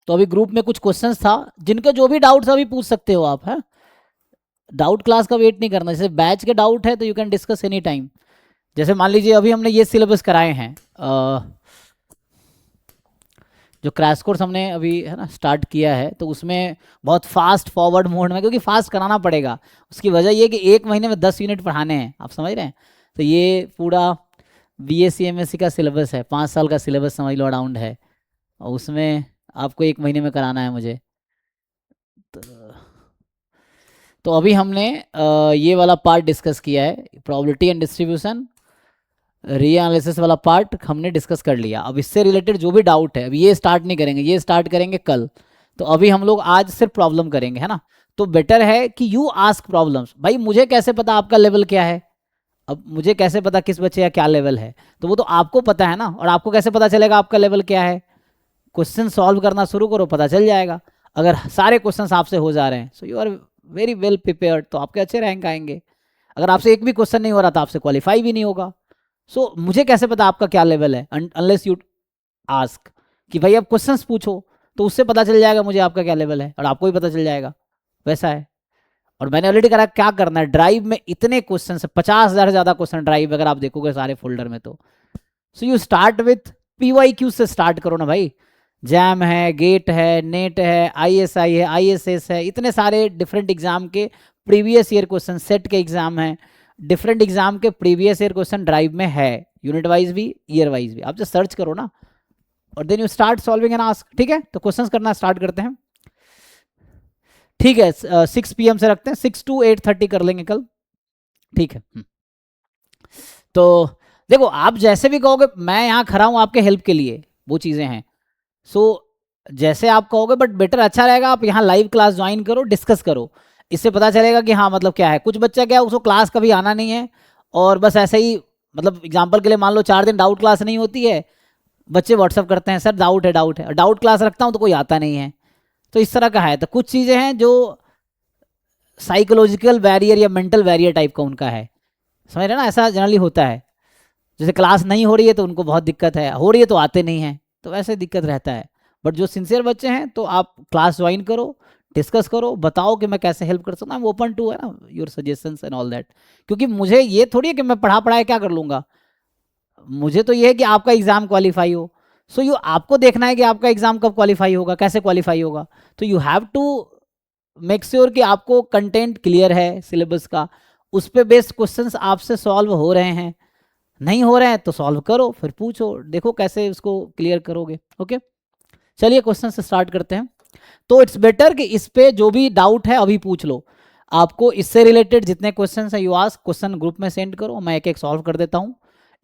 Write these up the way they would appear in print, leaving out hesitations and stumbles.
तो अभी ग्रुप में कुछ क्वेश्चंस था, जिनके जो भी डाउट्स अभी पूछ सकते हो आप, है डाउट क्लास का वेट नहीं करना। जैसे बैच के डाउट है तो you can discuss any time. जैसे मान लीजिए अभी हमने ये सिलेबस कराए हैं, जो क्रैश कोर्स हमने अभी है ना स्टार्ट किया है, तो उसमें बहुत फास्ट फॉरवर्ड मोड में, क्योंकि फास्ट कराना पड़ेगा। उसकी वजह ये कि एक महीने में 10 यूनिट पढ़ाने हैं, आप समझ रहे हैं। तो ये पूरा बीएससी एमएससी का सिलेबस है, 5 साल का सिलेबस समझ लो अराउंड है, और उसमें आपको एक महीने में कराना है मुझे। तो, तो अभी हमने ये वाला पार्ट डिस्कस किया है, प्रोबेबिलिटी एंड डिस्ट्रीब्यूशन, री एनालिसिस वाला पार्ट हमने डिस्कस कर लिया। अब इससे रिलेटेड जो भी डाउट है, अब ये स्टार्ट नहीं करेंगे, ये स्टार्ट करेंगे कल। तो अभी हम लोग आज सिर्फ प्रॉब्लम करेंगे, है ना। तो बेटर है कि यू आस्क प्रॉब्लम्स। भाई मुझे कैसे पता आपका लेवल क्या है, अब मुझे कैसे पता किस बच्चे का क्या लेवल है, तो वो तो आपको पता है ना। और आपको कैसे पता चलेगा आपका लेवल क्या है, क्वेश्चन सॉल्व करना शुरू करो, पता चल जाएगा। अगर सारे क्वेश्चन आपसे हो जा रहे हैं, so you are very well prepared, तो आपके अच्छे रैंक आएंगे। अगर आपसे एक भी क्वेश्चन नहीं हो रहा तो आपसे क्वालिफाई भी नहीं होगा। मुझे कैसे पता आपका क्या लेवल है, अनलेस यू आस्क, कि भाई आप क्वेश्चंस पूछो, तो उससे पता चल जाएगा मुझे आपका क्या लेवल है, और आपको भी पता चल जाएगा। वैसा है। और मैंने ऑलरेडी करा, क्या करना है, ड्राइव में इतने क्वेश्चन है, 50,000 से ज्यादा क्वेश्चन ड्राइव अगर आप देखोगे सारे फोल्डर में। तो so you start with PYQ से स्टार्ट करो ना भाई। जैम है, गेट है, नेट है, आईएसआई है, आईएसएस है, इतने सारे डिफरेंट एग्जाम के प्रीवियस ईयर क्वेश्चन, सेट के एग्जाम है, डिफरेंट एग्जाम के प्रीवियस ईयर क्वेश्चन ड्राइव में है, यूनिट वाइज भी ईयर वाइज भी। आप जो सर्च करो ना, और then you start solving and ask. ठीक है, तो क्वेश्चंस करना स्टार्ट करते हैं। ठीक है, 6 PM से रखते हैं, 6 to 8:30 कर लेंगे कल। ठीक है। तो देखो, आप जैसे भी कहोगे, मैं यहाँ खड़ा हूँ आपके हेल्प के लिए, वो चीज़ें हैं। सो जैसे आप कहोगे, बट बेटर अच्छा रहेगा आप यहाँ लाइव क्लास ज्वाइन करो, डिस्कस करो। इससे पता चलेगा कि हाँ मतलब क्या है। कुछ बच्चा क्या है, उसको क्लास कभी आना नहीं है, और बस ऐसे ही, मतलब एग्जाम्पल के लिए मान लो 4 दिन डाउट क्लास नहीं होती है, बच्चे व्हाट्सअप करते हैं, सर डाउट है, डाउट है, और डाउट क्लास रखता हूँ तो कोई आता नहीं है। तो इस तरह का है। तो कुछ चीज़ें हैं जो साइकोलॉजिकल बैरियर या मेंटल बैरियर टाइप का उनका है, समझ रहे ना, ऐसा जनरली होता है। जैसे क्लास नहीं हो रही है तो उनको बहुत दिक्कत है, हो रही है तो आते नहीं हैं, तो वैसे दिक्कत रहता है। बट जो सिंसियर बच्चे हैं, तो आप क्लास ज्वाइन करो, डिस्कस करो, बताओ कि मैं कैसे हेल्प कर सकता हूँ। ओपन टू, है ना, your suggestions and all that. क्योंकि मुझे ये थोड़ी है कि मैं पढ़ा पढ़ाया क्या कर लूँगा। मुझे तो ये है कि आपका एग्जाम क्वालिफाई हो। सो यू आपको देखना है कि आपका एग्जाम कब क्वालिफाई होगा, कैसे क्वालिफाई होगा। तो you have to make sure कि आपको कंटेंट क्लियर है सिलेबस का, उस पर बेस्ड क्वेश्चंस आपसे सॉल्व हो रहे हैं। नहीं हो रहे हैं तो सॉल्व करो, फिर पूछो, देखो कैसे उसको क्लियर करोगे। ओके, चलिए क्वेश्चन से स्टार्ट करते हैं। तो इट्स बेटर कि इस पे जो भी डाउट है अभी पूछ लो। आपको इससे रिलेटेड जितने क्वेश्चन है, यू आस्क, क्वेश्चन ग्रुप में सेंड करो, मैं एक एक सॉल्व कर देता हूँ।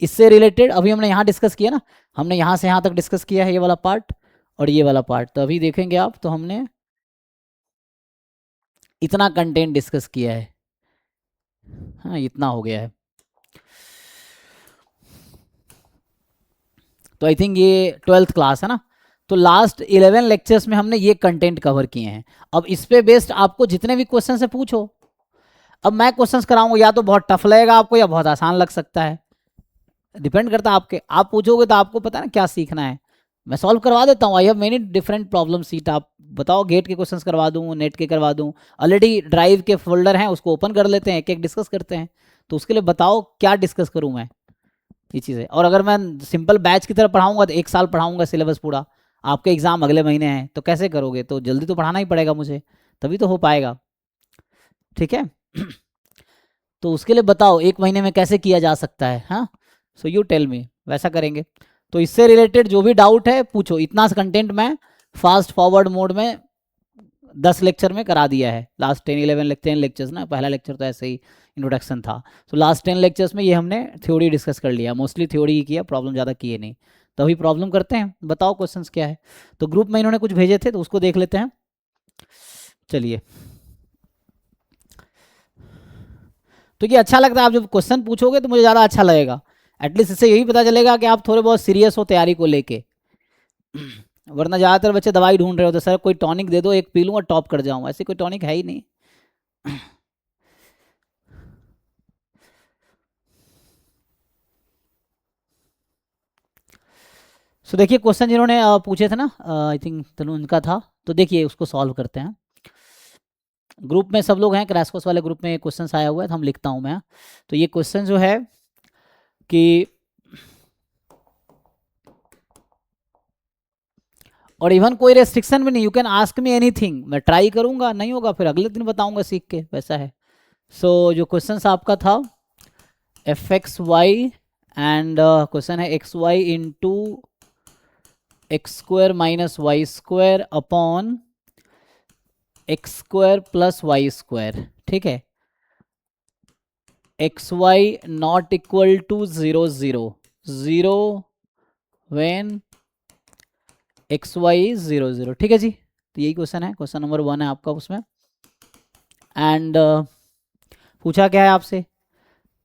इससे रिलेटेड अभी हमने यहाँ डिस्कस किया ना, हमने यहाँ से यहाँ तक डिस्कस किया है, ये वाला पार्ट और ये वाला पार्ट। तो अभी देखेंगे आप, तो हमने इतना कंटेंट डिस्कस किया है, हाँ इतना हो गया है। तो आई थिंक ये 12th क्लास है ना। तो लास्ट 11 लेक्चर्स में हमने ये कंटेंट कवर किए हैं। अब इस पे बेस्ड आपको जितने भी क्वेश्चन है पूछो। अब मैं क्वेश्चंस कराऊंगा, या तो बहुत टफ लगेगा आपको या बहुत आसान लग सकता है, डिपेंड करता है आपके। आप पूछोगे तो आपको पता है ना क्या सीखना है। मैं सॉल्व करवा देता हूँ, I have many different problem seat. आप बताओ, गेट के क्वेश्चंस करवा दूँ, नेट के करवा दूँ, ऑलरेडी ड्राइव के फोल्डर हैं, उसको ओपन कर लेते हैं, एक एक डिस्कस करते हैं। तो उसके लिए बताओ क्या डिस्कस करूँ मैं, ये चीज़ है। और अगर मैं सिंपल बैच की तरह पढ़ाऊंगा तो 1 साल पढ़ाऊंगा सिलेबस पूरा, आपके एग्जाम अगले महीने हैं, तो कैसे करोगे। तो जल्दी तो पढ़ाना ही पड़ेगा मुझे, तभी तो हो पाएगा। ठीक है। तो उसके लिए बताओ 1 महीने में कैसे किया जा सकता है, हाँ। सो यू टेल मी, वैसा करेंगे। तो इससे रिलेटेड जो भी डाउट है पूछो। इतना कंटेंट मैं फास्ट फॉरवर्ड मोड में 10 लेक्चर में करा दिया है। लास्ट 10 11 10 लेक्चर्स ना, पहला लेक्चर तो ऐसे ही इंट्रोडक्शन था। तो लास्ट 10 लेक्चर्स में ये हमने थ्योरी डिस्कस कर लिया, मोस्टली थ्योरी ही किया, प्रॉब्लम ज़्यादा किए नहीं। तो अभी प्रॉब्लम करते हैं, बताओ क्वेश्चंस क्या है। तो ग्रुप में इन्होंने कुछ भेजे थे, तो उसको देख लेते हैं। चलिए, तो ये अच्छा लगता है, आप जब क्वेश्चन पूछोगे तो मुझे ज़्यादा अच्छा लगेगा। एटलीस्ट इससे यही पता चलेगा कि आप थोड़े बहुत सीरियस हो तैयारी को लेके। वरना ज़्यादातर बच्चे दवाई ढूंढ रहे होते, सर कोई टॉनिक दे दो, एक पी लूँ और टॉप कर जाऊँ। ऐसी कोई टॉनिक है ही नहीं। सो देखिए क्वेश्चन जिन्होंने पूछे थे ना, आई थिंक तनु उनका था, तो देखिए उसको सॉल्व करते हैं। ग्रुप में सब लोग हैं, क्रैश कोर्स वाले ग्रुप में क्वेश्चन आया हुआ है, तो हम लिखता हूँ मैं। तो ये क्वेश्चन जो है कि, और इवन कोई रेस्ट्रिक्शन भी नहीं, you can ask me anything, मैं ट्राई करूंगा, नहीं होगा फिर अगले दिन बताऊंगा सीख के, वैसा है। सो जो क्वेश्चन आपका था f x y and question है x y into x square minus y square upon x square plus y square, ठीक है। X y not equal to 0 0 0 when x y 0 0, ठीक है जी। तो यही क्वेश्चन है, क्वेश्चन नंबर 1 है आपका उसमें। एंड पूछा क्या है आपसे,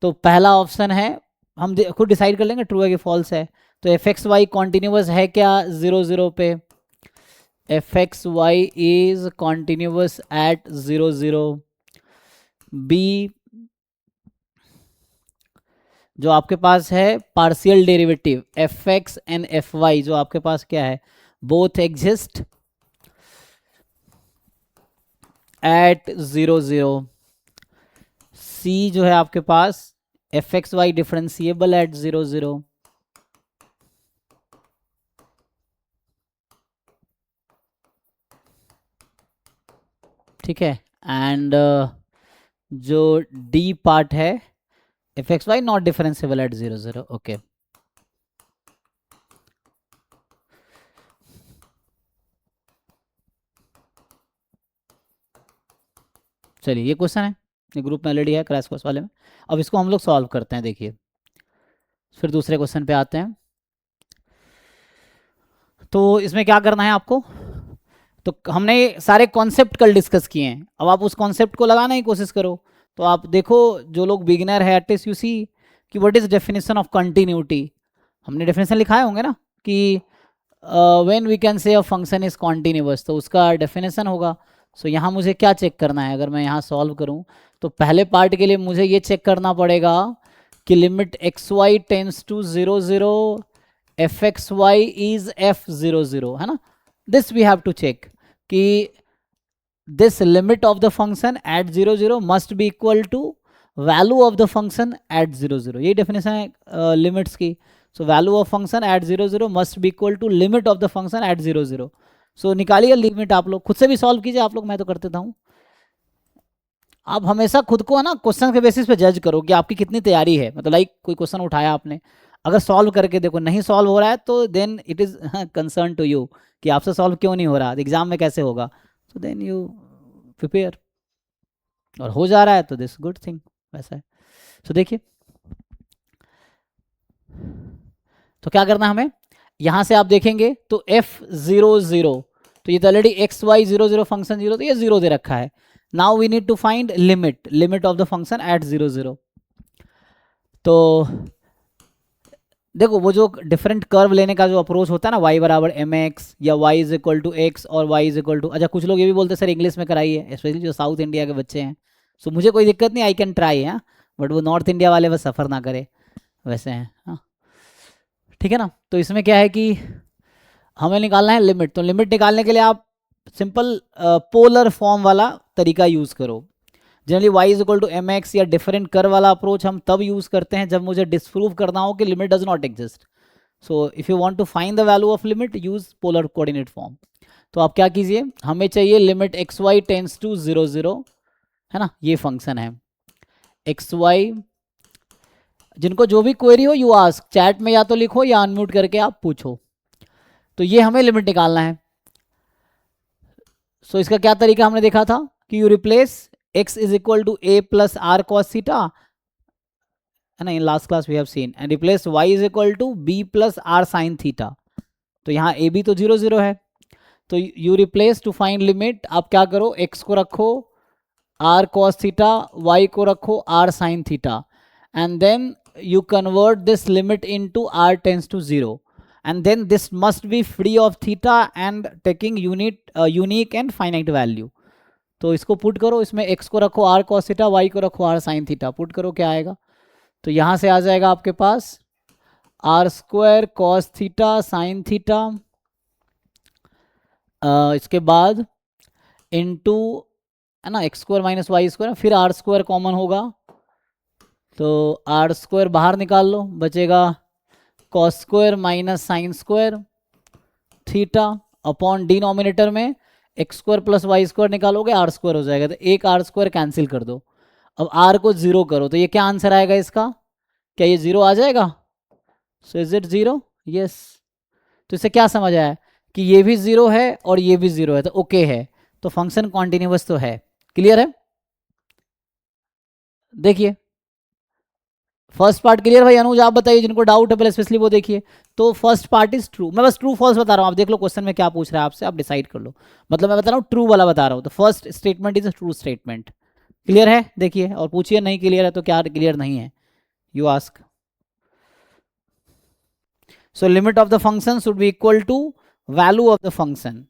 तो पहला ऑप्शन है, हम खुद डिसाइड कर लेंगे ट्रू है कि फॉल्स है। तो एफ एक्स वाई कॉन्टिन्यूस है क्या 0 0 पे, f x y is continuous at 0 0। B, जो आपके पास है partial derivative f x and f y, जो आपके पास क्या है, बोथ एग्जिस्ट एट 0 0। सी जो है आपके पास f x y differentiable at 0 0। ठीक है। एंड जो डी पार्ट है f x y not differentiable at 0 0, okay. चलिए ये क्वेश्चन है, ये ग्रुप में ऑलरेडी है क्रैश कोर्स वाले में। अब इसको हम लोग सॉल्व करते हैं, देखिए फिर दूसरे क्वेश्चन पे आते हैं। तो इसमें क्या करना है आपको, तो हमने सारे कॉन्सेप्ट कल डिस्कस किए हैं, अब आप उस कॉन्सेप्ट को लगाने की कोशिश करो। तो आप देखो जो लोग बिगिनर है एटलीस्ट यू सी कि what is definition of continuity. हमने डेफिनेशन लिखाए होंगे ना कि व्हेन वी कैन से अ फंक्शन इज कॉन्टिन्यूअस, तो उसका डेफिनेशन होगा। सो यहाँ मुझे क्या चेक करना है, अगर मैं यहाँ सॉल्व करूँ तो पहले पार्ट के लिए मुझे ये चेक करना पड़ेगा कि limit x y tends to 0 0 f x y is f 0 0, है ना। This we have to check कि this limit of the function at 0 0 must be equal to value of the function at 0 0, यही definition है limits की। So value of function at 0 0 must be equal to limit of the function at 0 0। सो निकालिए limit, आप लोग खुद से भी सॉल्व कीजिए, आप लोग, मैं तो कर देता हूँ। आप हमेशा खुद को है ना क्वेश्चन के बेसिस पे जज करो कि आपकी कितनी तैयारी है, मतलब लाइक कोई क्वेश्चन उठाया आपने, अगर सॉल्व करके देखो नहीं सॉल्व हो रहा है तो then it is concern to you कि आपसे सॉल्व क्यों नहीं हो रहा, एग्जाम में कैसे होगा। सो देन यू प्रिपेयर, और हो जा रहा है तो दिस गुड थिंग, वैसा है। तो देखिए तो क्या करना हमें, यहां से आप देखेंगे तो f 0 0, तो ये तो ऑलरेडी एक्स वाई 0 0 फंक्शन 0, तो ये 0 दे रखा है। Now we need to find limit of the function at 0 0। तो देखो वो जो डिफरेंट कर्व लेने का जो अप्रोच होता है ना, y बराबर एम एक्स या y is equal to x और y इज इक्वल टू, अच्छा कुछ लोग ये भी बोलते हैं सर इंग्लिश में कराइए, स्पेशली जो साउथ इंडिया के बच्चे हैं। सो मुझे कोई दिक्कत नहीं, आई कैन ट्राई है, बट वो नॉर्थ इंडिया वाले बस सफ़र ना करे, वैसे हैं। हाँ ठीक है ना। तो इसमें क्या है कि हमें निकालना है लिमिट, तो लिमिट निकालने के लिए आप सिंपल पोलर फॉर्म वाला तरीका यूज़ करो। Generally y is equal to m x या डिफरेंट कर वाला अप्रोच हम तब यूज़ करते हैं जब मुझे डिस्प्रूव करना हो कि limit does not exist. So if you want to find the value of limit use polar coordinate form. तो आप क्या कीजिए, हमें चाहिए limit x y tends to 0 0, है ना, ये फंक्शन है एक्स वाई। जिनको जो भी क्वेरी हो यू आस्क, चैट में या तो लिखो या अनम्यूट करके आप पूछो। तो ये हमें लिमिट निकालना है। सो इसका क्या तरीका हमने देखा था कि you replace x is equal to a plus r cos theta, है ना, in last class we have seen, and replace y is equal to b plus r sin theta। तो यहाँ a b तो 0 0 है, तो you replace to find limit, आप क्या करो x को रखो r cos theta, y को रखो r sin theta, and then you convert this limit into r tends to 0, and then this must be free of theta and taking unique and finite value। तो इसको put करो, इसमें x को रखो r cos theta, y को रखो r sin theta, put करो क्या आएगा। तो यहाँ से आ जाएगा आपके पास r square cos theta sine theta, इसके बाद इनटू, है ना, x square minus y square, फिर आर स्क्वायर कॉमन होगा तो आर स्क्वायर बाहर निकाल लो, बचेगा cos square minus sine square theta upon denominator में x square plus y square निकालोगे आर स्क्वायर हो जाएगा, तो एक आर स्क्वायर कैंसिल कर दो। अब आर को जीरो करो तो ये क्या आंसर आएगा इसका, क्या ये जीरो आ जाएगा? So is it zero? Yes. तो इससे क्या समझ आया कि ये भी जीरो है और ये भी जीरो है, तो ओके है, तो फंक्शन कॉन्टिन्यूअस तो है। क्लियर है? देखिए फर्स्ट पार्ट क्लियर भाई? अनुज आप बताइए, जिनको डाउट है पहले स्पेशली वो देखिए। तो फर्स्ट पार्ट इज ट्रू, मैं बस ट्रू फॉल्स बता रहा हूँ, आप देख लो क्वेश्चन में क्या पूछ रहा है आपसे, आप डिसाइड कर लो। मतलब मैं बता रहा हूँ ट्रू वाला बता रहा हूँ, तो first statement is a true statement. Clear है? देखिए और पूछिए नहीं क्लियर है तो क्या क्लियर नहीं है, you ask. So limit of the function should be equal to value of the function.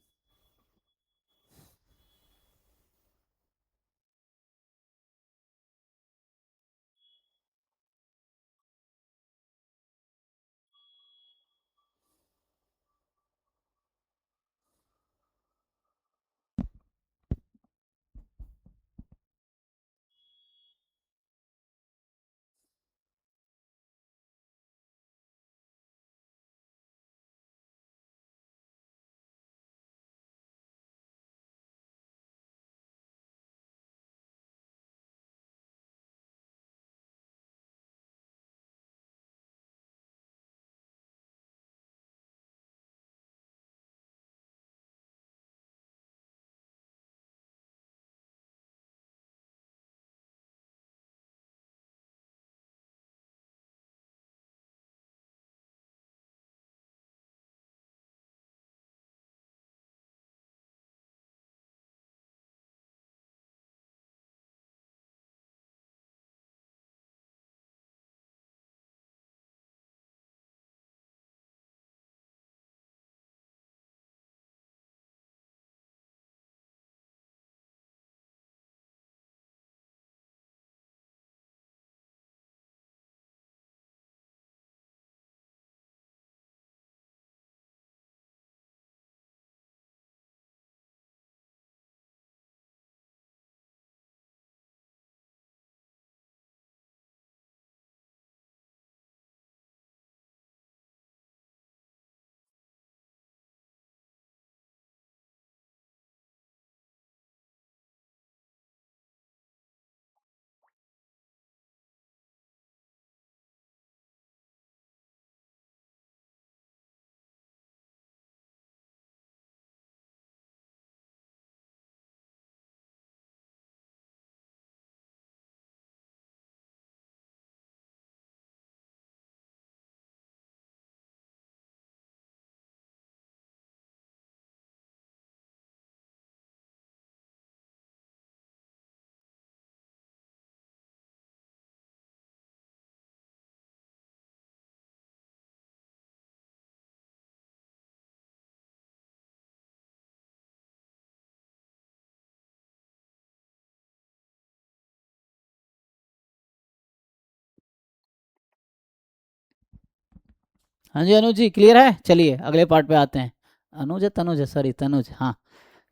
हाँ जी अनुज जी क्लियर है? चलिए अगले पार्ट पे आते हैं। अनुज है तनुज है, सॉरी तनुज, हाँ।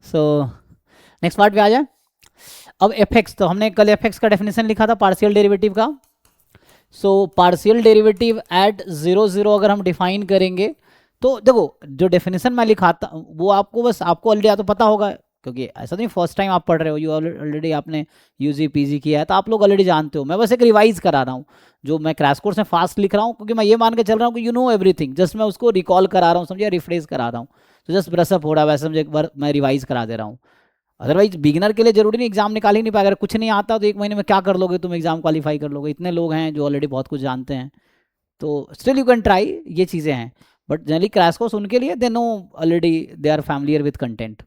सो नेक्स्ट पार्ट पे आ जाए। अब एफ एक्स, तो हमने कल एफ एक्स का डेफिनेशन लिखा था पार्शियल डेरिवेटिव का। सो पार्शियल डेरिवेटिव एट 0 0 अगर हम डिफाइन करेंगे तो देखो जो डेफिनेशन मैं लिखाता वो आपको बस आपको ऑलरेडी या तो पता होगा, क्योंकि ऐसा नहीं फर्स्ट टाइम आप पढ़ रहे हो, यू ऑलरेडी आपने यूजी पीजी किया है तो आप लोग ऑलरेडी जानते हो। मैं बस एक रिवाइज करा रहा हूँ, जो मैं क्रैश कोर्स में फास्ट लिख रहा हूँ क्योंकि मैं ये मान के चल रहा हूँ कि यू नो एवरीथिंग, जस्ट मैं उसको रिकॉल करा रहा हूँ, समझिए, रिफ्रेश करा रहा हूँ। तो जस्ट ब्रशअप हो रहा है वैसे, मुझे एक बार मैं रिवाइज करा दे रहा हूँ। अदरवाइज बिगिनर के लिए जरूरी नहीं एग्जाम निकाल ही नहीं पाएगा, अगर कुछ नहीं आता तो एक महीने में क्या कर लोगे तुम, एग्जाम क्वालिफाई कर लोगे? इतने लोग हैं जो ऑलरेडी बहुत कुछ जानते हैं, तो स्टिल यू कैन ट्राई, ये चीज़ें हैं। बट जनरली क्रैश कोर्स उनके लिए they know already, they are familiar with content.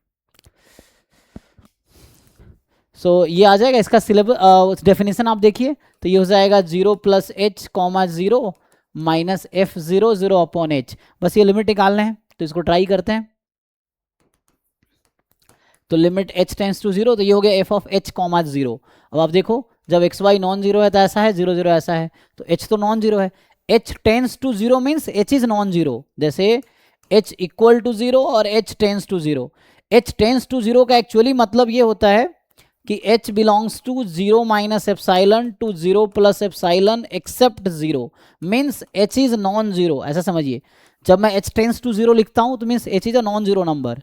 So ये आ जाएगा इसका सिलेबस डेफिनेशन, आप देखिए तो ये हो जाएगा 0 + h, 0 minus f0 0 upon h, बस ये लिमिट निकालना है तो इसको ट्राई करते हैं। तो लिमिट h टेंस टू 0, तो ये हो गया f ऑफ h, 0। अब आप देखो जब x y नॉन जीरो है तो ऐसा है, 0 0 ऐसा है, तो h तो नॉन जीरो है, h tends to zero means h is non zero, जैसे h इक्वल टू जीरो और h tends to zero. h tends to zero का एक्चुअली मतलब ये होता है कि h belongs to zero minus epsilon to zero plus epsilon except zero, means h is non zero, ऐसा समझिए। जब मैं h टेंस टू जीरो लिखता हूं तो means h is a non zero number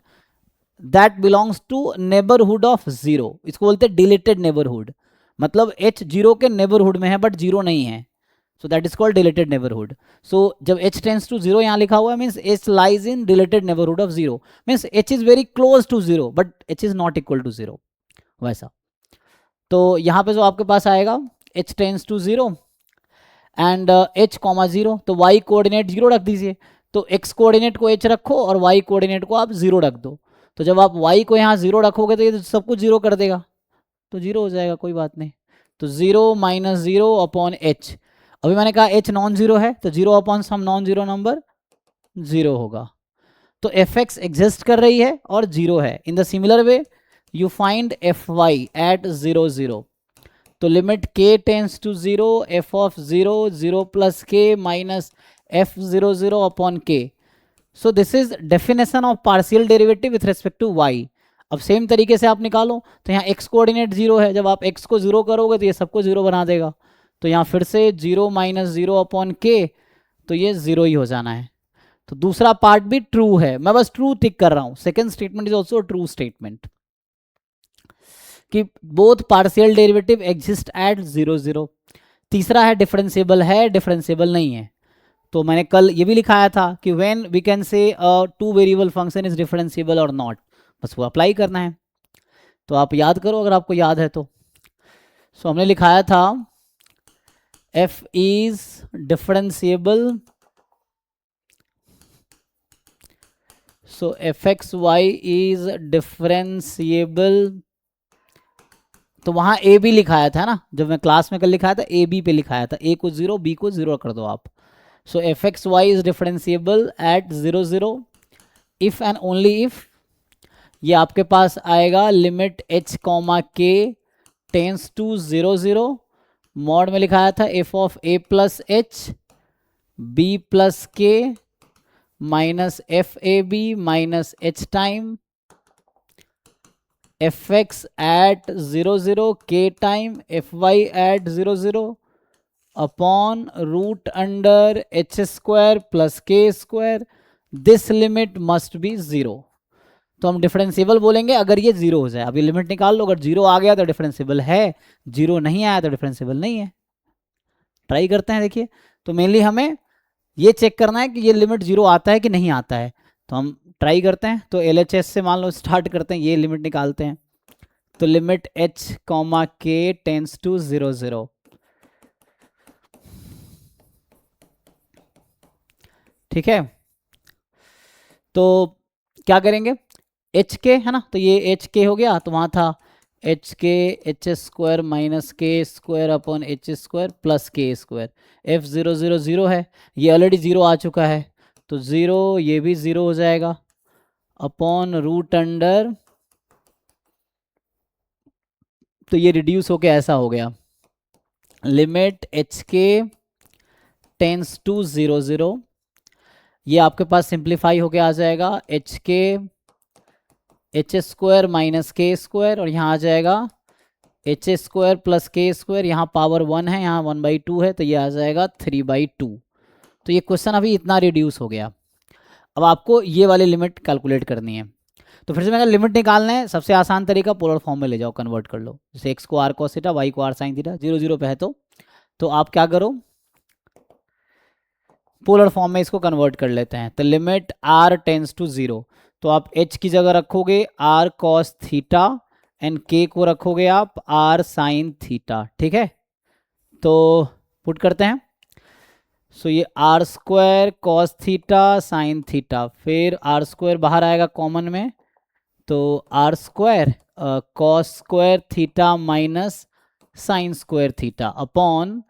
that belongs to neighbourhood of zero, इसको बोलते हैं डिलीटेड नेबरहुड, मतलब h जीरो के नेबरहुड में है बट जीरो नहीं है, so that is called deleted neighbourhood. So जब h टेंस टू जीरो यहाँ लिखा हुआ है means h lies in deleted neighbourhood of zero, means h is very close to zero but h is not equal to zero, वैसा। तो यहाँ पे जो आपके पास आएगा h tends to zero and h comma zero, तो y कोऑर्डिनेट जीरो रख दीजिए, तो x कोऑर्डिनेट को h रखो और y कोऑर्डिनेट को आप जीरो रख दो। तो जब आप y को यहाँ जीरो रखोगे तो ये सब कुछ जीरो कर देगा, तो जीरो हो जाएगा, कोई बात नहीं। तो zero minus zero upon h, अभी मैंने कहा h नॉन जीरो है तो zero upon some non zero number zero होगा। तो एफ एक्स एग्जिस्ट कर रही है और जीरो है। In the similar way you find f y at zero zero, तो limit k tends to zero f of zero zero plus k minus f zero zero upon k. So this is definition of partial derivative with respect to y। अब same तरीके से आप निकालो, तो यहाँ x coordinate zero है, जब आप x को जीरो करोगे तो ये सबको जीरो बना देगा, तो यहाँ फिर से जीरो माइनस जीरो अपॉन के, तो ये जीरो ही हो जाना है। तो दूसरा पार्ट भी ट्रू है, मैं बस ट्रू टिक कर रहा हूँ। Second statement is also true statement कि both partial derivative exist at zero zero. तीसरा है डिफरेंशिएबल है, डिफरेंशिएबल नहीं है। तो मैंने कल ये भी लिखाया था कि when we can say two variable function is differentiable और नॉट, बस वो अप्लाई करना है। तो आप याद करो अगर आपको याद है तो। सो हमने लिखाया था f is differentiable, so f x y is differentiable, तो वहां ए बी लिखाया था ना, जब मैं क्लास में कल लिखाया था ए बी पे लिखाया था, ए को जीरो बी को जीरो कर दो आप। So f x y is differentiable at zero zero if and only if, ये आपके पास आएगा limit h comma k tends to zero zero, mod में लिखाया था f of a plus h b plus k minus f a b minus h time f x at zero zero k time f y at zero zero upon root under h square plus k square, this limit must be zero. तो हम differentiable बोलेंगे अगर ये zero हो जाए। अभी limit निकाल लो, अगर जीरो आ गया तो डिफरेंशिएबल है, जीरो नहीं आया तो डिफरेंशिएबल नहीं है। ट्राई करते हैं, देखिए। तो मेनली हमें ये चेक करना है कि ये लिमिट जीरो आता है कि नहीं आता है, तो हम ट्राई करते हैं। तो LHS से मान लो स्टार्ट करते हैं, ये लिमिट निकालते हैं। तो limit h comma k tends to zero zero, ठीक है। तो क्या करेंगे, एच के है ना, तो ये एच के हो गया, तो वहाँ था h k h square minus k square upon h square plus k square, f zero zero zero है, ये ऑलरेडी जीरो आ चुका है, तो जीरो ये भी जीरो हो जाएगा अपॉन रूट अंडर, तो ये रिड्यूस होके ऐसा हो गया limit h k tends to zero zero, ये आपके पास सिंप्लीफाई होके आ जाएगा H k h square minus k square, और यहाँ आ जाएगा H square plus k square, यहाँ पावर वन है, यहाँ वन बाई टू है, तो ये आ जाएगा थ्री बाई टू। तो ये क्वेश्चन अभी इतना रिड्यूस हो गया। अब आपको ये वाली लिमिट कैलकुलेट करनी है, तो फिर से मैंने लिमिट निकालना है, सबसे आसान तरीका पोलर फॉर्म में ले जाओ, कन्वर्ट कर लो, जैसे एक्स को आर कॉस थीटा वाई को r sine theta, zero zero पे है तो आप क्या करो, पोलर फॉर्म में इसको कन्वर्ट कर लेते हैं। तो limit r tends to zero, तो आप h की जगह रखोगे r cos theta and k को रखोगे आप r साइन थीटा, ठीक है। तो पुट करते हैं, सो ये r square cos theta sine theta, फिर r स्क्वायर बाहर आएगा कॉमन में, तो r square cos square theta minus sine square theta upon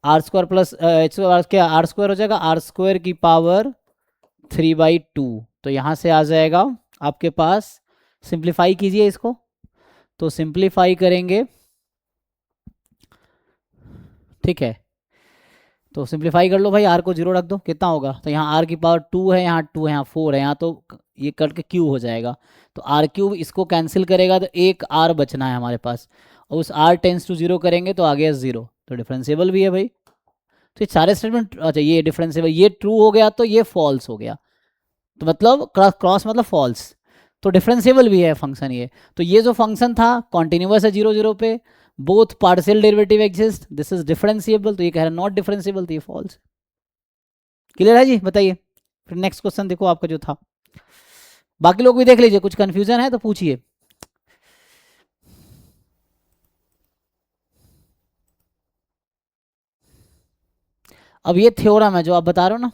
r square plus h क्या आर स्क्वायर हो जाएगा, आर स्क्वायर की पावर थ्री बाई टू, तो यहाँ से आ जाएगा आपके पास, सिंप्लीफाई कीजिए इसको, तो सिंप्लीफाई करेंगे, ठीक है। तो सिंप्लीफाई कर लो भाई, आर को जीरो रख दो, कितना होगा, तो यहाँ आर की पावर 2 है, यहाँ 2 है, यहाँ 4 है, यहाँ तो ये करके क्यूब हो जाएगा, तो आर क्यूब इसको कैंसिल करेगा तो एक आर बचना है हमारे पास, और उस आर टेंस टू जीरो करेंगे तो आ गया जीरो, तो डिफरेंशिएबल भी है भाई। तो ये सारे स्टेटमेंट, अच्छा ये डिफरेंशिएबल, ये ट्रू हो गया तो ये फॉल्स हो गया, तो मतलब क्रॉस मतलब फॉल्स, तो डिफरेंशिएबल भी है फंक्शन ये। तो ये जो फंक्शन था कॉन्टिन्यूअस है 0 0 पे, both partial derivative exist, this is differentiable, तो ये कह रहा है नॉट डिफरेंशिएबल, तो ये फॉल्स। क्लियर है जी, बताइए। फिर नेक्स्ट क्वेश्चन देखो आपका जो था, बाकी लोग भी देख लीजिए, कुछ कंफ्यूजन है तो पूछिए। अब ये थ्योरम है जो आप बता रहे हो ना,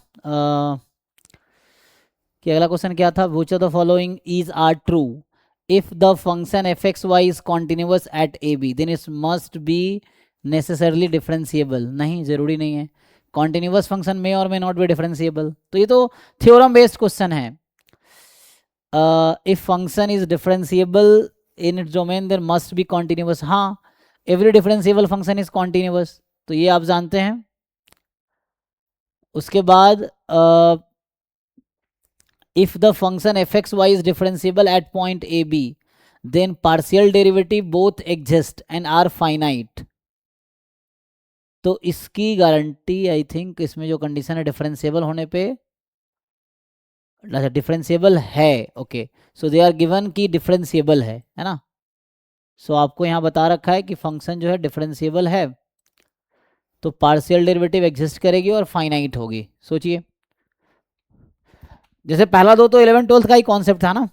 कि अगला क्वेश्चन क्या था, which of the following is are true if the function f x y is continuous at a b then it must be necessarily differentiable. नहीं, जरूरी नहीं है, कॉन्टिन्यूअस फंक्शन में और मे नॉट बी डिफरेंशिएबल, तो ये तो थ्योरम बेस्ड क्वेश्चन है। If function is differentiable in its domain then must be continuous, हाँ every differentiable function is continuous, तो ये आप जानते हैं। उसके बाद if the function fxy is differentiable at point ab then partial derivative both exist and are finite, तो इसकी गारंटी आई थिंक इसमें जो कंडीशन है डिफरेंशिएबल होने पे, अच्छा डिफरेंशिएबल है, okay, so they are given कि डिफरेंशिएबल है ना, सो आपको यहाँ बता रखा है कि फंक्शन जो है डिफरेंशिएबल है, तो पार्शियल डेरिवेटिव एग्जिस्ट करेगी और फाइनाइट होगी। सोचिए, जैसे पहला दो तो 11 12 का ही कॉन्सेप्ट था ना,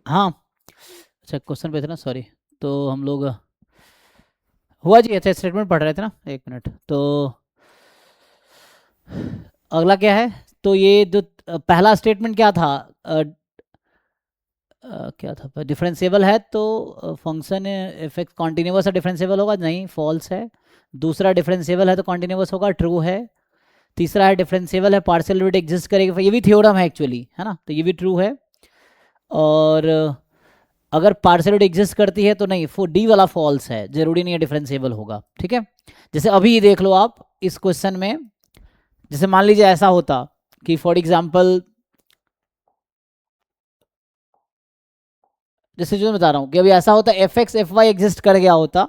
हाँ अच्छा क्वेश्चन पे थे ना, सॉरी, तो हम लोग हुआ जी, अच्छा स्टेटमेंट पढ़ रहे थे ना, एक मिनट, तो अगला क्या है, तो ये जो पहला स्टेटमेंट क्या था, क्या था, डिफरेंशिएबल है तो फंक्शन इफेक्ट कॉन्टिन्यूअस है, डिफरेंशिएबल होगा, नहीं फॉल्स है। दूसरा डिफरेंशिएबल है तो कॉन्टिन्यूअस होगा, ट्रू है। तीसरा है डिफरेंशिएबल है, पार्शियल डेरिवेटिव एग्जिस्ट करेगा, ये भी थ्योरम है एक्चुअली, है ना, तो ये भी ट्रू है। और अगर पार्शियल डेरिवेटिव एग्जिस्ट करती है तो नहीं, डी वाला फॉल्स है, जरूरी नहीं है डिफरेंशिएबल होगा, ठीक है। जैसे अभी ये देख लो आप इस क्वेश्चन में, जैसे मान लीजिए ऐसा होता कि फॉर एग्जाम्पल, जैसे जो मैं बता रहा हूँ कि अभी ऐसा होता f x f y exist कर गया होता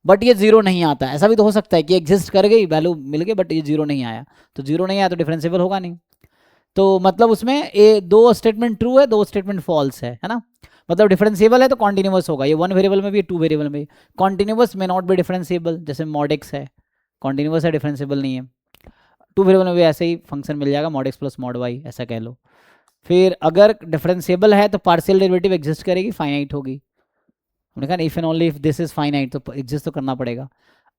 बट ये जीरो नहीं आता, ऐसा भी तो हो सकता है कि एग्जिस्ट कर गई, वैल्यू मिल गई बट ये जीरो नहीं आया, तो जीरो नहीं आया तो डिफरेंशिएबल होगा नहीं। तो मतलब उसमें ये दो स्टेटमेंट ट्रू है, दो स्टेटमेंट फॉल्स है ना, मतलब डिफरेंशिएबल है तो कॉन्टिन्यूअस होगा, ये वन वेरिएबल में भी टू वेरिएबल में भी। कॉन्टिन्यूअस में नॉट बी डिफरेंशिएबल, जैसे मॉड एक्स है, कॉन्टिन्यूअस है, डिफरेंशिएबल नहीं है। टू वेरिएबल में भी ऐसे ही फंक्शन मिल जाएगा, mod x plus mod y ऐसा कह लो। फिर अगर डिफरेंशिएबल है तो पार्शियल डेरिवेटिव एग्जिस्ट करेगी, फाइनाइट होगी। हमने कहा if and only if this is finite तो एग्जिस्ट तो करना पड़ेगा।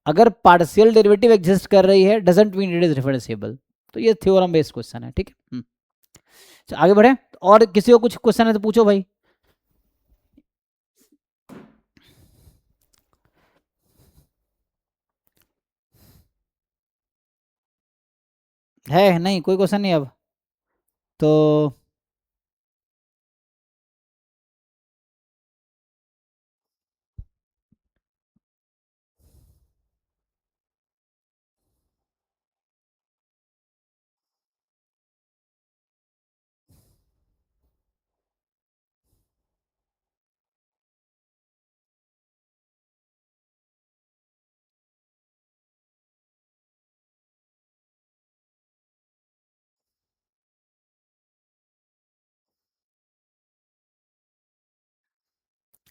अगर पार्शियल डेरिवेटिव एग्जिस्ट कर रही है doesn't mean it is differentiable. तो ये थ्योरम बेस्ड क्वेश्चन है, ठीक है। आगे बढ़े, और किसी को कुछ क्वेश्चन है तो पूछो भाई। है नहीं कोई क्वेश्चन नहीं अब तो?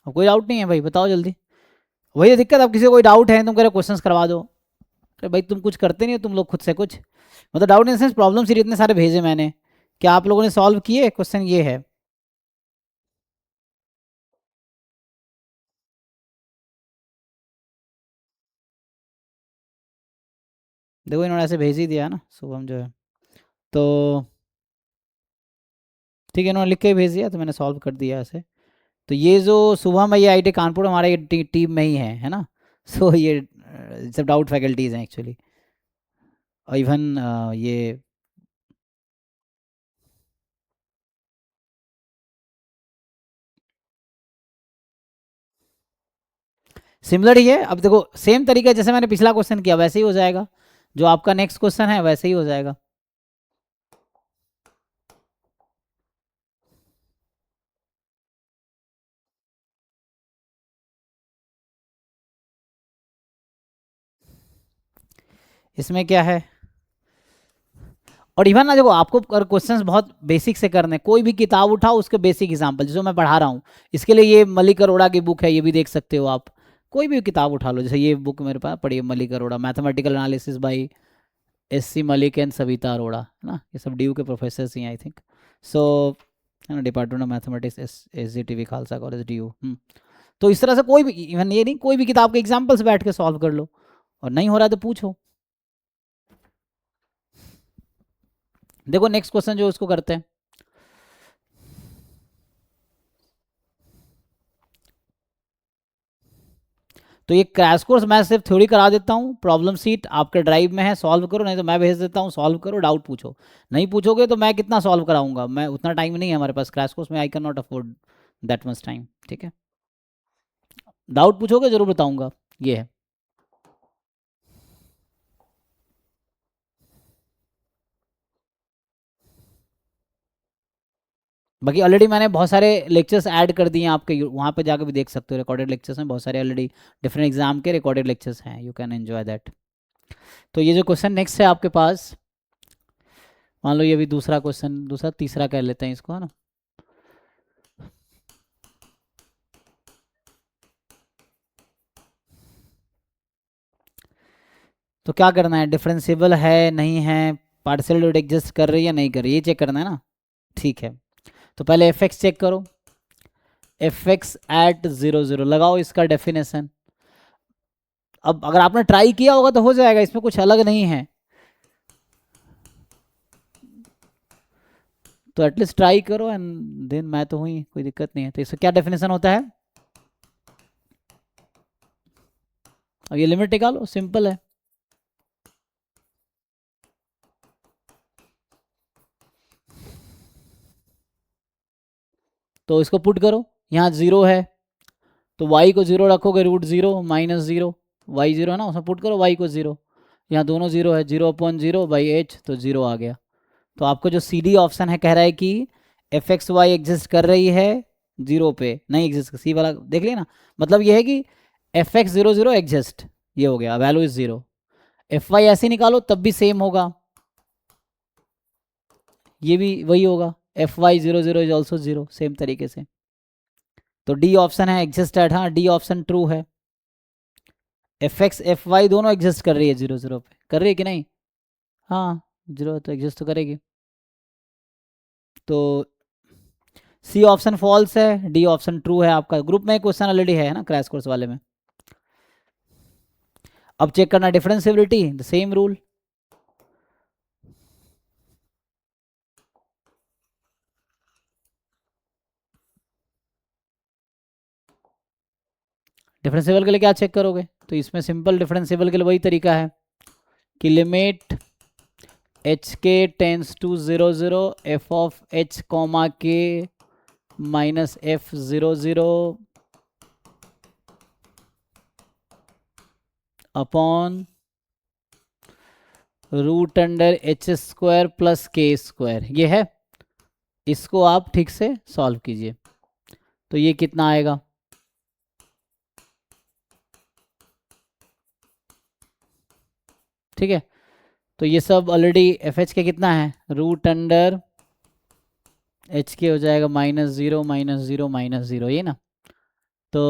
अब कोई डाउट नहीं है भाई, बताओ जल्दी। वही तो दिक्कत, अब किसी को कोई डाउट है तुम कह रहे क्वेश्चंस करवा दो। अरे भाई तुम कुछ करते नहीं हो तुम लोग खुद से कुछ, मतलब doubt in sense problem series इतने सारे भेजे मैंने, क्या आप लोगों ने सॉल्व किए? क्वेश्चन ये है। देखो इन्होंने ऐसे भेज ही दिया ना शुभम जो है, तो ठीक है इन्होंने लिख के ही भेज दिया तो मैंने सॉल्व कर दिया ऐसे। तो ये जो शुभम है ये आईटी कानपुर हमारे ये टीम में ही है ना। सो ये सब डाउट फैकल्टीज हैं एक्चुअली। और इवन ये सिमिलर ही है। अब देखो सेम तरीका जैसे मैंने पिछला क्वेश्चन किया वैसे ही हो जाएगा, जो आपका नेक्स्ट क्वेश्चन है वैसे ही हो जाएगा। इसमें क्या है, और इवन ना देखो आपको अगर क्वेश्चंस बहुत बेसिक से करने, कोई भी किताब उठाओ उसके बेसिक एग्जांपल जो मैं पढ़ा रहा हूँ, इसके लिए ये मलिक अरोड़ा की बुक है, ये भी देख सकते हो आप। कोई भी किताब उठा लो, जैसे ये बुक मेरे पास पढ़ी है Malik Arora, mathematical analysis by S C Malik and Savita Arora, है ना, ये सब डी के प्रोफेसर ही आई थिंक। सो है ना, department of mathematics S G T V Khalsa college D. तो इस तरह से कोई भी, इवन ये नहीं, कोई भी किताब के एग्जाम्पल्स बैठ के सॉल्व कर लो, और नहीं हो रहा तो पूछो। देखो नेक्स्ट क्वेश्चन जो उसको करते हैं, तो ये क्रैश कोर्स मैं सिर्फ थ्योरी करा देता हूँ, प्रॉब्लम सीट आपके ड्राइव में है, सॉल्व करो, नहीं तो मैं भेज देता हूँ, सॉल्व करो, डाउट पूछो। नहीं पूछोगे तो मैं कितना सॉल्व कराऊंगा, मैं उतना टाइम नहीं है हमारे पास क्रैश कोर्स में, I can not afford that much time, ठीक है। डाउट पूछोगे जरूर बताऊंगा, ये है। बाकी ऑलरेडी मैंने बहुत सारे लेक्चर्स ऐड कर दिए हैं आपके, वहाँ पे जाकर भी देख सकते हो, रिकॉर्डेड लेक्चर्स में बहुत सारे ऑलरेडी डिफरेंट एग्जाम के रिकॉर्डेड लेक्चर्स हैं, यू कैन एंजॉय दैट। तो ये जो क्वेश्चन नेक्स्ट है आपके पास, मान लो ये भी दूसरा क्वेश्चन, दूसरा तीसरा कह लेते हैं इसको, है ना। तो क्या करना है, डिफरेंशिएबल है नहीं है, पार्शियल डेरिवेटिव एग्जिस्ट कर रही है या नहीं कर रही है, ये चेक करना है ना। ठीक है, तो पहले एफ एक्स चेक करो, एफ एक्स एट 0 0 लगाओ इसका डेफिनेशन। अब अगर आपने ट्राई किया होगा तो हो जाएगा, इसमें कुछ अलग नहीं है, तो एटलीस्ट ट्राई करो एंड देन मैं तो हुई, कोई दिक्कत नहीं है। तो इसका क्या डेफिनेशन होता है, अब ये लिमिट निकालो, सिंपल है। तो इसको पुट करो, यहाँ 0 है तो y को 0 रखोगे, √0 - 0 y 0 है ना, उसमें पुट करो y को 0, यहाँ दोनों 0 है, 0/0/h तो 0 आ गया। तो आपको जो सी डी ऑप्शन है कह रहा है कि एफ एक्स वाई एग्जिस्ट कर रही है 0 पे, नहीं एग्जिस्ट, सी वाला देख लिया ना। मतलब ये है कि एफ एक्स 0 0 एग्जिस्ट, ये हो गया, वैल्यू इज 0। एफ वाई ऐसे निकालो तब भी सेम होगा, ये भी वही होगा, f y 0 0 is also 0, same तरीके से। तो डी ऑप्शन है एग्जिस्ट एट, हाँ डी ऑप्शन ट्रू है। एफ एक्स एफ वाई दोनों एग्जिस्ट कर रही है 0 0 पे, कर रही है कि नहीं? हाँ, जीरो तो एग्जिस्ट तो करेगी। तो सी ऑप्शन फॉल्स है, डी ऑप्शन ट्रू है। आपका ग्रुप में क्वेश्चन ऑलरेडी है ना क्रैश कोर्स वाले में। अब चेक करना differentiability, the same rule. Differentiable के लिए क्या चेक करोगे, तो इसमें सिंपल डिफरेंशिएबल के लिए वही तरीका है कि limit h k tends to 0 0 f of h comma k minus f 0 0 upon root under h square plus k square, ये है। इसको आप ठीक से सॉल्व कीजिए, तो ये कितना आएगा, ठीक है। तो ये सब ऑलरेडी एफ एच के कितना है, रूट अंडर एच के हो जाएगा -0 -0 -0, ये ना। तो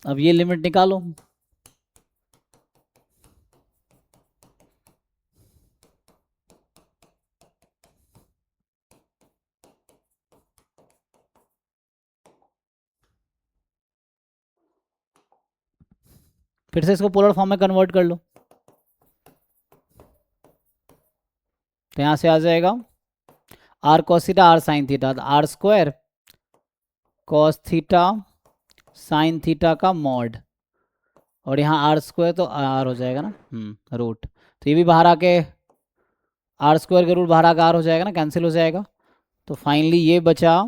अब ये लिमिट निकालो। फिर से इसको पोलर फॉर्म में कन्वर्ट कर लो, तो यहाँ से आ जाएगा r cos theta r sine theta, r square cos theta sine theta का मॉड, और यहाँ आर स्क्वायर तो आर हो जाएगा ना, रूट। तो ये भी बाहर आके आर स्क्वायर का रूट बाहर आकर आर हो जाएगा ना, कैंसिल हो जाएगा। तो फाइनली ये बचा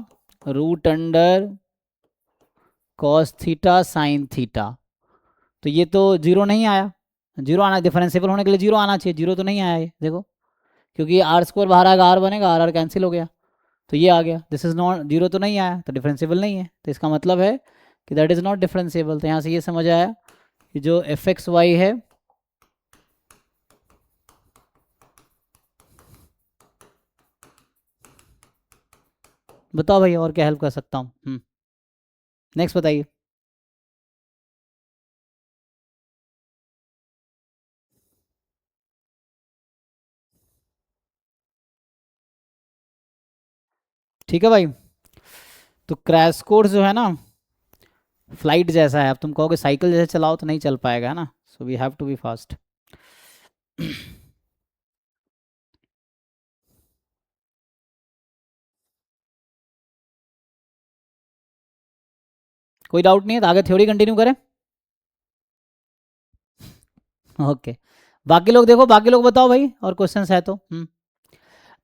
root under cos theta sine theta. तो ये तो जीरो नहीं आया, जीरो आना डिफरेंशिएबल होने के लिए जीरो आना चाहिए, जीरो तो नहीं आया ये देखो, क्योंकि आर स्क्वायर बाहर आएगा आर बनेगा, आर आर कैंसिल हो गया, तो ये आ गया। दिस इज नॉट, जीरो तो नहीं आया तो डिफरेंशिएबल नहीं है, तो इसका मतलब है कि दैट इज़ नॉट डिफरेंशिएबल। तो यहाँ से ये समझ आया कि जो एफ एक्स वाई है, बताओ भाई और क्या हेल्प कर सकता हूँ। नेक्स्ट बताइए। ठीक है भाई, तो क्रैश कोर्स जो है ना फ्लाइट जैसा है, अब तुम कहोगे साइकिल जैसे चलाओ तो नहीं चल पाएगा ना, so we have to be fast. कोई डाउट नहीं है तो आगे थ्योरी कंटिन्यू करें। ओके बाकी लोग देखो, बाकी लोग बताओ भाई और क्वेश्चंस है तो।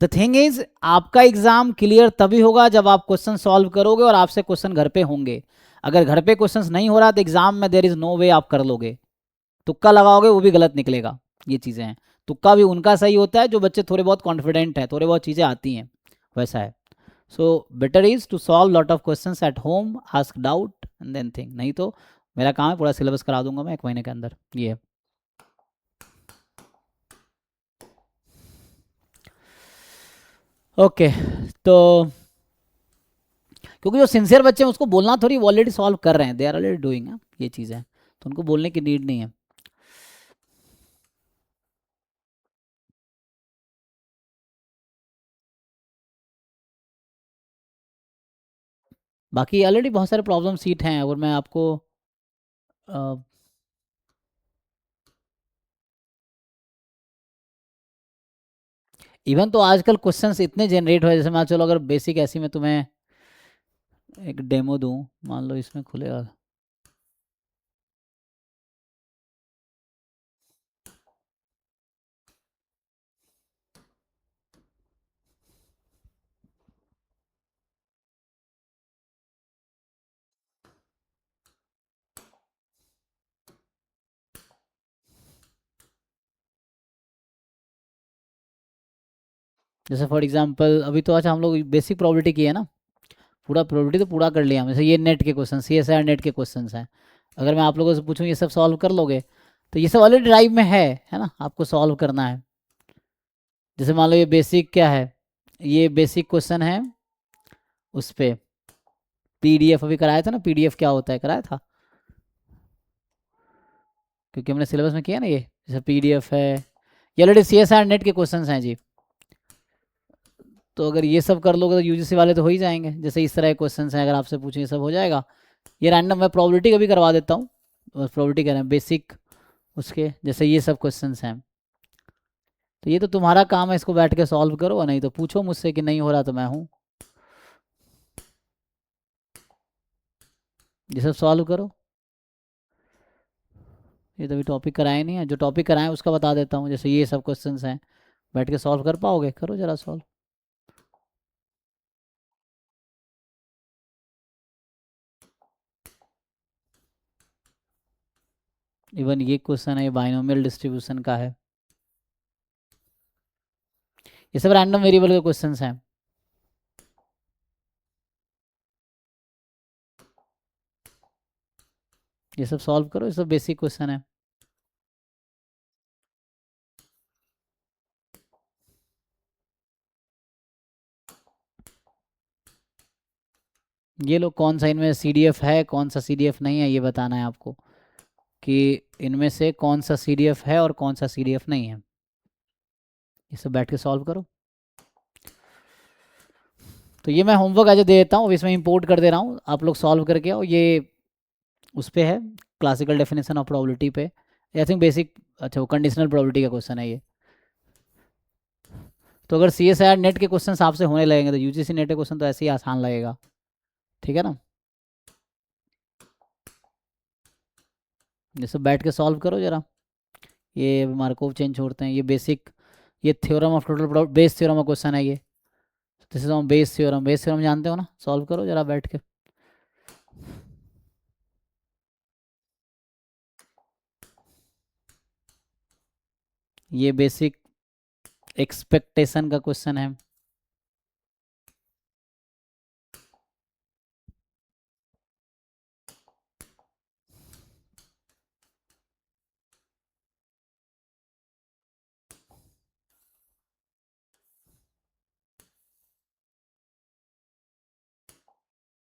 द थिंग इज आपका एग्जाम क्लियर तभी होगा जब आप क्वेश्चन सॉल्व करोगे और आपसे क्वेश्चन घर पे होंगे। अगर घर पे क्वेश्चंस नहीं हो रहा तो एग्जाम में देर इज नो वे आप कर लोगे, तुक्का लगाओगे वो भी गलत निकलेगा। ये चीज़ें हैं, तुक्का भी उनका सही होता है जो बच्चे थोड़े बहुत कॉन्फिडेंट हैं, थोड़े बहुत चीज़ें आती हैं, वैसा है। So better is to solve lot of questions at home, ask doubt and then think. नहीं तो मेरा काम है पूरा सिलेबस करा दूंगा मैं 1 महीने के अंदर, ये है। ओके तो क्योंकि जो सिंसियर बच्चे हैं उसको बोलना थोड़ी, वो ऑलरेडी सॉल्व कर रहे हैं, दे आर ऑलरेडी डूइंग ये चीज़ें, तो उनको बोलने की नीड नहीं है। बाकी ऑलरेडी बहुत सारे प्रॉब्लम सीट हैं, और मैं आपको इवन तो आजकल क्वेश्चंस इतने जनरेट हुए, जैसे मान चलो अगर बेसिक ऐसी में तुम्हें एक डेमो दूं, मान लो इसमें खुलेगा, जैसे फॉर एग्जांपल अभी तो अच्छा हम लोग बेसिक प्रोबेबिलिटी की है ना, पूरा प्रोबेबिलिटी तो पूरा कर लिया हमने। जैसे ये नेट के question, C S I NET के क्वेश्चन हैं, अगर मैं आप लोगों से पूछूं ये सब सॉल्व कर लोगे, तो ये सब ऑलरेडी ड्राइव में है ना, आपको सॉल्व करना है। जैसे मान लो ये बेसिक क्या है, ये बेसिक क्वेश्चन है, उस पर पीडीएफ अभी कराया था ना, पीडीएफ क्या होता है कराया था, क्योंकि हमने सिलेबस में किया ना ये, जैसे पीडीएफ है, ये ऑलरेडी सीएसआर नेट के क्वेश्चंस हैं जी। तो अगर ये सब कर लोगे तो यूजीसी वाले तो हो ही जाएंगे। जैसे इस तरह के क्वेश्चंस हैं, अगर आपसे पूछें ये सब हो जाएगा। ये रैंडम मैं प्रोबेबिलिटी का भी करवा देता हूँ, प्रोबेबिलिटी कह रहे हैं बेसिक उसके, जैसे ये सब क्वेश्चंस हैं। तो ये तो तुम्हारा काम है, इसको बैठ के सॉल्व करो, नहीं तो पूछो मुझसे कि नहीं हो रहा तो मैं हूँ, ये सब सॉल्व करो। ये तो अभी टॉपिक कराए नहीं है, जो टॉपिक कराए उसका बता देता हूँ। जैसे ये सब क्वेश्चंस हैं, बैठ के सॉल्व कर पाओगे, करो जरा सॉल्व। इवन ये क्वेश्चन है, ये बाइनोमियल डिस्ट्रीब्यूशन का है। ये सब रैंडम वेरिएबल के क्वेश्चंस हैं। ये सब सॉल्व करो, ये सब बेसिक क्वेश्चन है। ये लोग कौन सा इनमें सीडीएफ है, कौन सा सीडीएफ नहीं है, ये बताना है आपको, कि इनमें से कौन सा सीडीएफ है और कौन सा सीडीएफ नहीं है। ये सब बैठ के सॉल्व करो। तो ये मैं होमवर्क आज दे देता हूँ, इसमें इंपोर्ट कर दे रहा हूँ, आप लोग सॉल्व करके आओ। ये उस पे है, क्लासिकल डेफिनेशन ऑफ प्रोबेबिलिटी पे, आई थिंक बेसिक, अच्छा वो कंडीशनल प्रोबेबिलिटी का क्वेश्चन है ये। तो अगर C S I R NET के क्वेश्चन आपसे होने लगेंगे तो यूजीसी नेट के क्वेश्चन तो ऐसे ही आसान लगेगा, ठीक है ना। ये सब बैठ के सॉल्व करो जरा। ये मार्कोव चेन छोड़ते हैं, ये बेसिक, ये theorem of total Bayes theorem का क्वेश्चन है ये। This is on Bayes theorem, Bayes theorem जानते हो ना, सॉल्व करो जरा बैठ के। ये बेसिक एक्सपेक्टेशन का क्वेश्चन है।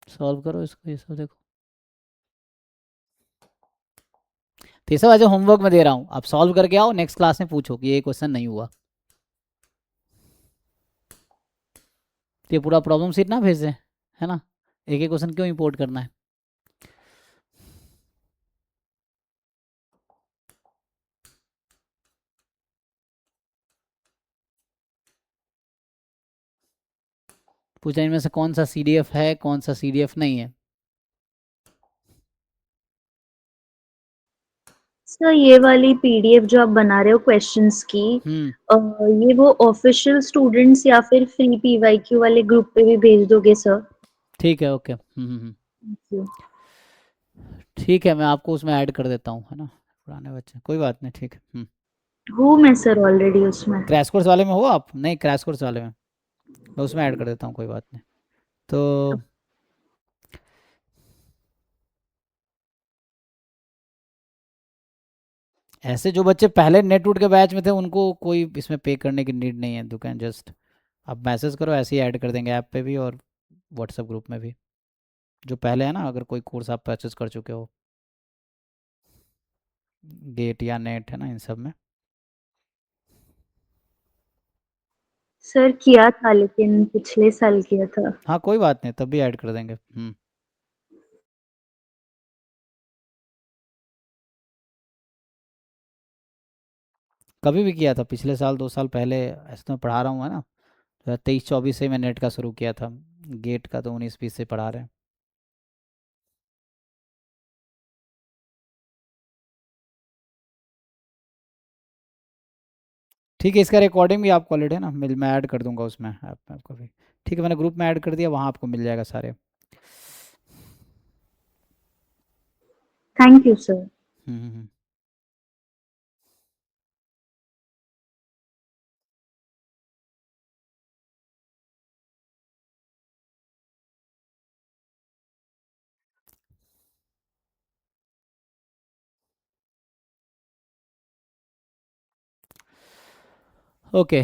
सॉल्व करो इसको, ये सब देखो। तो ये सब आज होमवर्क में दे रहा हूँ, आप सॉल्व करके आओ, नेक्स्ट क्लास में पूछो कि ये क्वेश्चन नहीं हुआ। तो ये पूरा प्रॉब्लम सीट ना भेज दें, है ना, एक एक क्वेश्चन क्यों इंपोर्ट करना है। पूछा इनमें से कौन सा सीडीएफ है, कौन सा सीडीएफ नहीं है। सर ये वाली पीडीएफ जो आप बना रहे हो क्वेश्चंस की, हम्म, ये वो ऑफिशियल स्टूडेंट्स या फिर फ्री पीवाईक्यू वाले ग्रुप पे भी भेज दोगे सर? ठीक है, ओके। Thank you. ठीक है, मैं आपको उसमें ऐड कर देता हूँ, है ना, पुराने बच्चे, कोई बात नहीं, ठीक है। हूँ मैं सर ऑलरेडी उसमें। क्रैश कोर्स वाले में हो आप? नहीं, क्रैश कोर्स वाले में मैं उसमें ऐड कर देता हूँ, कोई बात नहीं। तो ऐसे जो बच्चे पहले नेट वूट के बैच में थे उनको कोई इसमें पे करने की नीड नहीं है, यू कैन जस्ट आप मैसेज करो, ऐसे ही ऐड कर देंगे ऐप पे भी और व्हाट्सएप ग्रुप में भी, जो पहले है ना, अगर कोई कोर्स आप परचेज कर चुके हो, गेट या नेट है ना, इन सब में। सर किया था लेकिन पिछले साल किया था। हाँ कोई बात नहीं, तब भी ऐड कर देंगे। कभी भी किया था, पिछले साल 2 साल पहले, ऐसे तो मैं पढ़ा रहा हूँ, है ना, 2023-24 से मैं नेट का शुरू किया था, गेट का तो 19-20 से पढ़ा रहे हैं। ठीक है, इसका रिकॉर्डिंग भी आपको ऑलरेडी है ना, मैं ऐड कर दूंगा उसमें ऐप में आपको भी। ठीक है, मैंने ग्रुप में ऐड कर दिया, वहाँ आपको मिल जाएगा सारे। Thank you sir. Hmm hmm, hmm. Okay.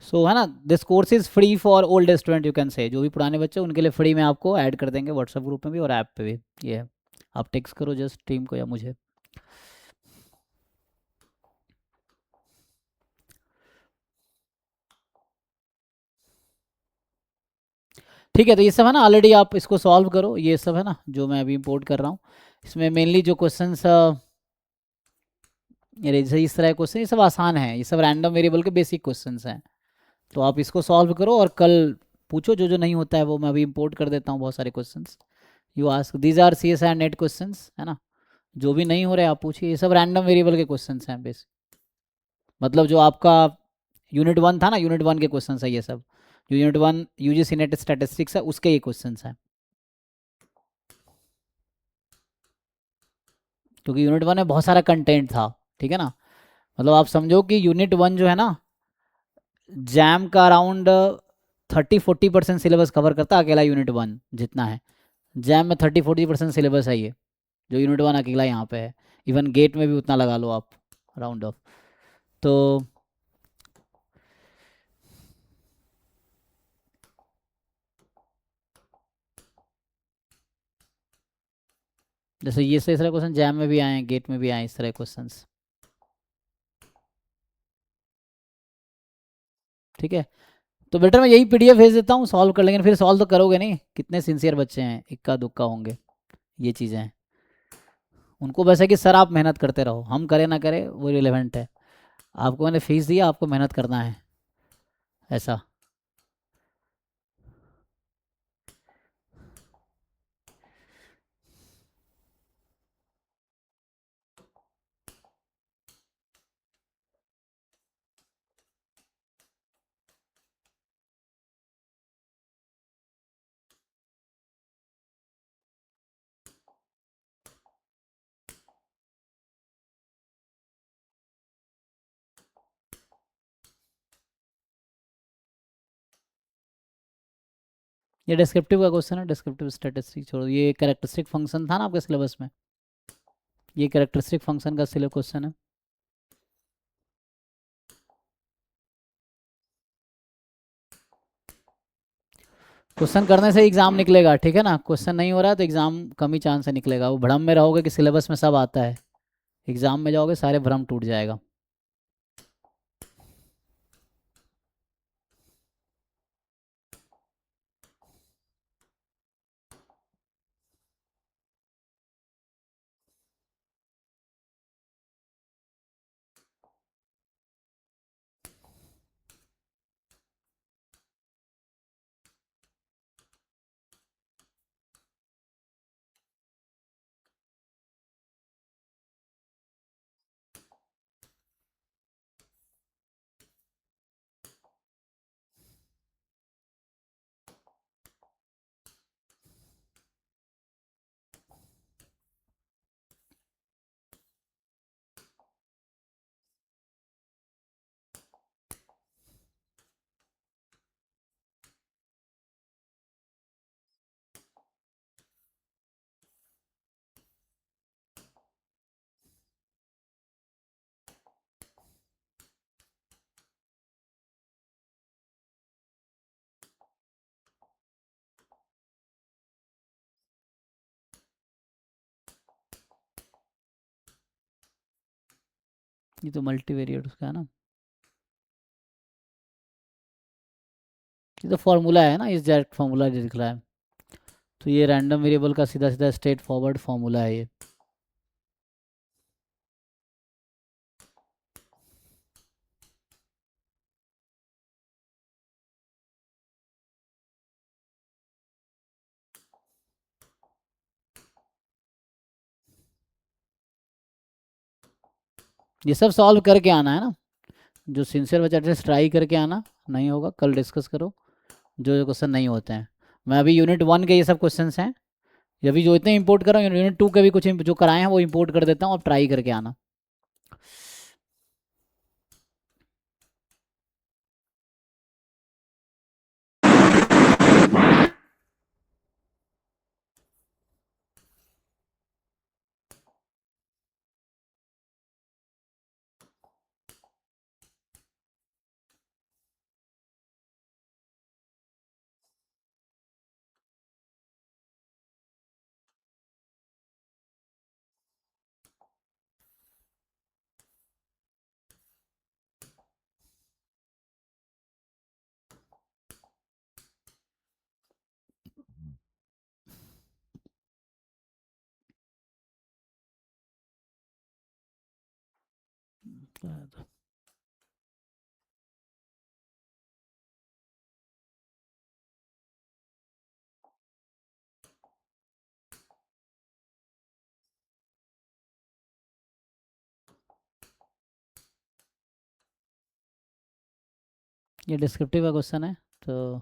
So है ना, this course is free for old student, you can say, जो भी पुराने बच्चे उनके लिए फ्री में आपको ऐड कर देंगे व्हाट्सएप ग्रुप में भी और ऐप पे भी। ये है। आप टेक्स्ट करो जस्ट टीम को या मुझे। ठीक है, तो ये सब है ना, ऑलरेडी आप इसको सॉल्व करो, ये सब है ना जो मैं अभी इंपोर्ट कर रहा हूँ। इसमें मेनली जो क्वेश्चंस, ये जैसे इस तरह क्वेश्चन, ये सब आसान है, ये सब रैंडम वेरिएबल के बेसिक क्वेश्चंस हैं। तो आप इसको सॉल्व करो और कल पूछो, जो जो नहीं होता है वो मैं अभी इंपोर्ट कर देता हूँ बहुत सारे questions. You ask, these are C S R NET questions, है ना। जो भी नहीं हो रहे आप पूछिए, ये सब रैंडम वेरिएबल के क्वेश्चंस हैं बेसिक। मतलब जो आपका यूनिट 1 था ना, यूनिट 1 के क्वेश्चंस है ये सब। जो यूनिट 1 यूजीसी नेट स्टैटिस्टिक्स है उसके ये क्वेश्चंस हैं। क्योंकि यूनिट 1 में बहुत सारा कंटेंट था, ठीक है ना। मतलब आप समझो कि यूनिट 1 जो है ना, जैम का अराउंड 30-40% सिलेबस कवर करता है, अकेला यूनिट 1 जितना है। जैम में 30-40% सिलेबस है ये, जो यूनिट 1 अकेला यहाँ पे है। इवन गेट में भी उतना लगा लो आप, राउंड ऑफ। तो जैसे ये इस तरह क्वेश्चन जैम में भी आए हैं, गेट में भी आए हैं, इस तरह क्वेश्चन। ठीक है, तो बेटर मैं यही पीडीएफ भेज देता हूँ, सॉल्व कर लेंगे, फिर सॉल्व तो करोगे नहीं, कितने सिंसियर बच्चे हैं, इक्का दुक्का होंगे। ये चीज़ें हैं, उनको वैसे कि सर आप मेहनत करते रहो, हम करें ना करें वो रिलेवेंट है। आपको मैंने फीस दिया, आपको मेहनत करना है, ऐसा। ये डिस्क्रिप्टिव का क्वेश्चन है, डिस्क्रिप्टिव स्टैटिस्टिक छोड़ो, ये कैरेक्टरिस्टिक फंक्शन था ना आपके सिलेबस में, ये कैरेक्टरिस्टिक फंक्शन का सिलेबस क्वेश्चन है। क्वेश्चन करने से एग्जाम निकलेगा, ठीक है ना। क्वेश्चन नहीं हो रहा है तो एग्जाम कम ही चांस से निकलेगा, वो भ्रम में रहोगे कि सिलेबस में सब आता है, एग्जाम में जाओगे सारे भ्रम टूट जाएगा। ये तो मल्टीवेरिएट उसका है ना, ये तो फॉर्मूला है ना, इस डायरेक्ट फॉर्मूला जो दिख रहा है। तो ये रैंडम वेरिएबल का सीधा सीधा स्ट्रेट फॉरवर्ड फॉर्मूला है ये। ये सब सॉल्व करके आना है ना, जो सिंसियर बच्चा एटलीस्ट ट्राई करके आना, नहीं होगा कल डिस्कस करो जो जो क्वेश्चन नहीं होते हैं। मैं अभी यूनिट 1 के ये सब क्वेश्चन हैं, ये अभी जो इतने इंपोर्ट कर रहा हूँ, यूनिट 2 के भी कुछ जो कराए हैं वो इंपोर्ट कर देता हूँ, अब ट्राई करके आना। ये डिस्क्रिप्टिव का क्वेश्चन है तो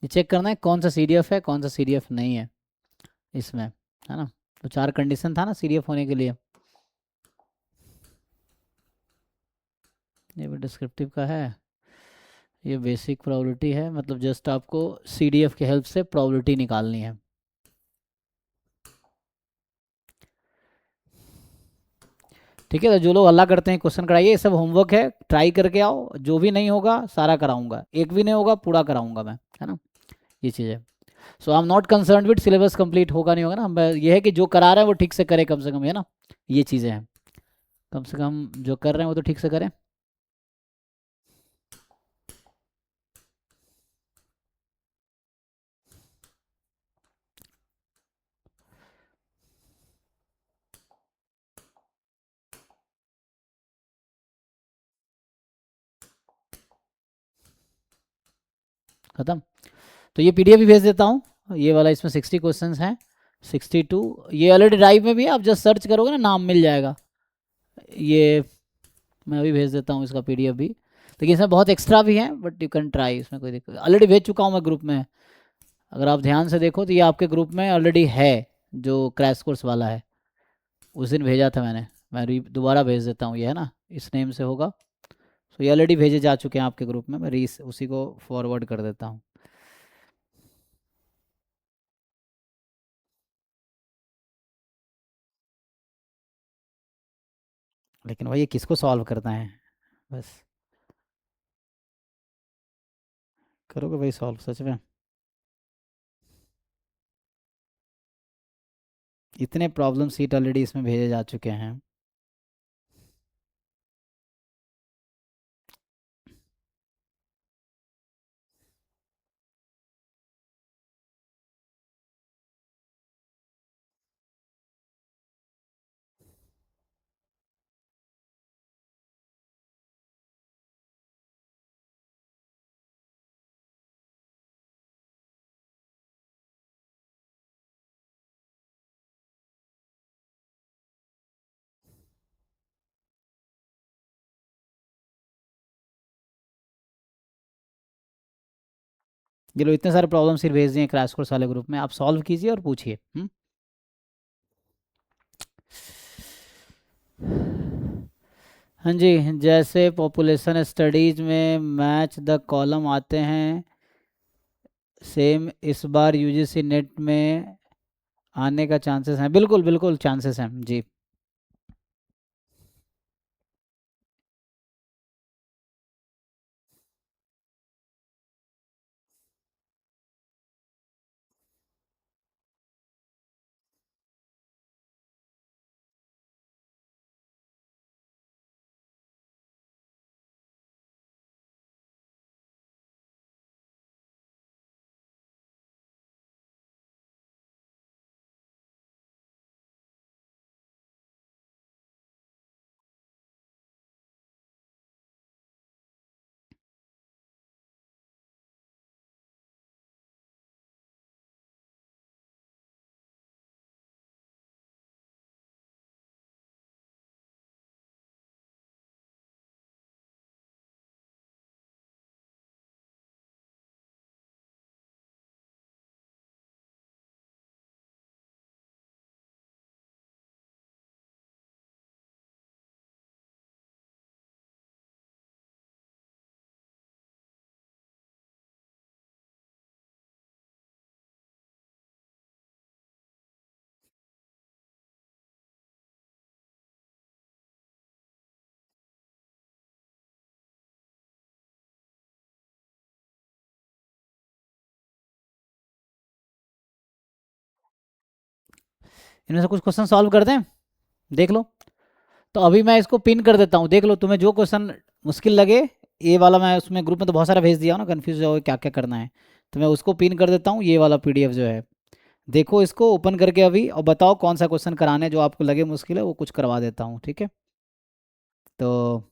ये चेक करना है कौन सा सीडीएफ है कौन सा सीडीएफ नहीं है इसमें, है ना। तो 4 कंडीशन था ना सीडीएफ होने के लिए। ये भी डिस्क्रिप्टिव का है, ये बेसिक प्रोबेबिलिटी है, मतलब जस्ट आपको सीडीएफ की हेल्प से प्रोबेबिलिटी निकालनी है। ठीक है, तो जो लोग हल्ला करते हैं क्वेश्चन कराइए, ये सब होमवर्क है, ट्राई करके आओ, जो भी नहीं होगा सारा कराऊंगा, एक भी नहीं होगा पूरा कराऊंगा मैं, है ना। ये चीज़ है। So I am not concern with syllabus complete होगा नहीं होगा ना, ये है कि जो करा रहे हैं वो ठीक से करे कम से कम, है ना। ये चीज़ें हैं, कम से कम जो कर रहे हैं वो तो ठीक से करें। खत्म। तो ये पीडीएफ भी भेज देता हूँ, ये वाला, इसमें 60 क्वेश्चंस हैं, 62। ये ऑलरेडी ड्राइव में भी है, आप जस्ट सर्च करोगे ना नाम मिल जाएगा। ये मैं अभी भेज देता हूँ इसका पीडीएफ भी, लेकिन इसमें बहुत एक्स्ट्रा भी है, बट यू कैन ट्राई, इसमें कोई दिक्कत, ऑलरेडी भेज चुका हूँ मैं ग्रुप में। अगर आप ध्यान से देखो तो ये आपके ग्रुप में ऑलरेडी है, जो क्रैश कोर्स वाला है, उस दिन भेजा था मैंने। मैं दोबारा भेज देता हूँ, ये है ना, इस नेम से होगा। सो ये ऑलरेडी भेजे जा चुके हैं आपके ग्रुप में, मैं उसी को फॉरवर्ड कर देता हूँ। लेकिन भाई ये किसको सॉल्व करना है, बस करोगे भाई सॉल्व सच में। इतने प्रॉब्लम सीट ऑलरेडी इसमें भेजे जा चुके हैं। ये लो, इतने सारे प्रॉब्लम सीट भेज दिए क्रैश कोर्स वाले ग्रुप में, आप सॉल्व कीजिए और पूछिए। हाँ जी, जैसे पॉपुलेशन स्टडीज में मैच द कॉलम आते हैं, सेम इस बार यूजीसी नेट में आने का चांसेस हैं, बिल्कुल बिल्कुल चांसेस हैं जी। इनमें से कुछ क्वेश्चन सॉल्व कर दें, देख लो। तो अभी मैं इसको पिन कर देता हूँ, देख लो तुम्हें जो क्वेश्चन मुश्किल लगे, ये वाला मैं उसमें ग्रुप में तो बहुत सारा भेज दिया हो ना, कन्फ्यूज हो क्या क्या करना है, तो मैं उसको पिन कर देता हूँ, ये वाला पीडीएफ जो है। देखो इसको ओपन करके अभी, और बताओ कौन सा क्वेश्चन कराने जो आपको लगे मुश्किल है, वो कुछ करवा देता हूँ, ठीक है। तो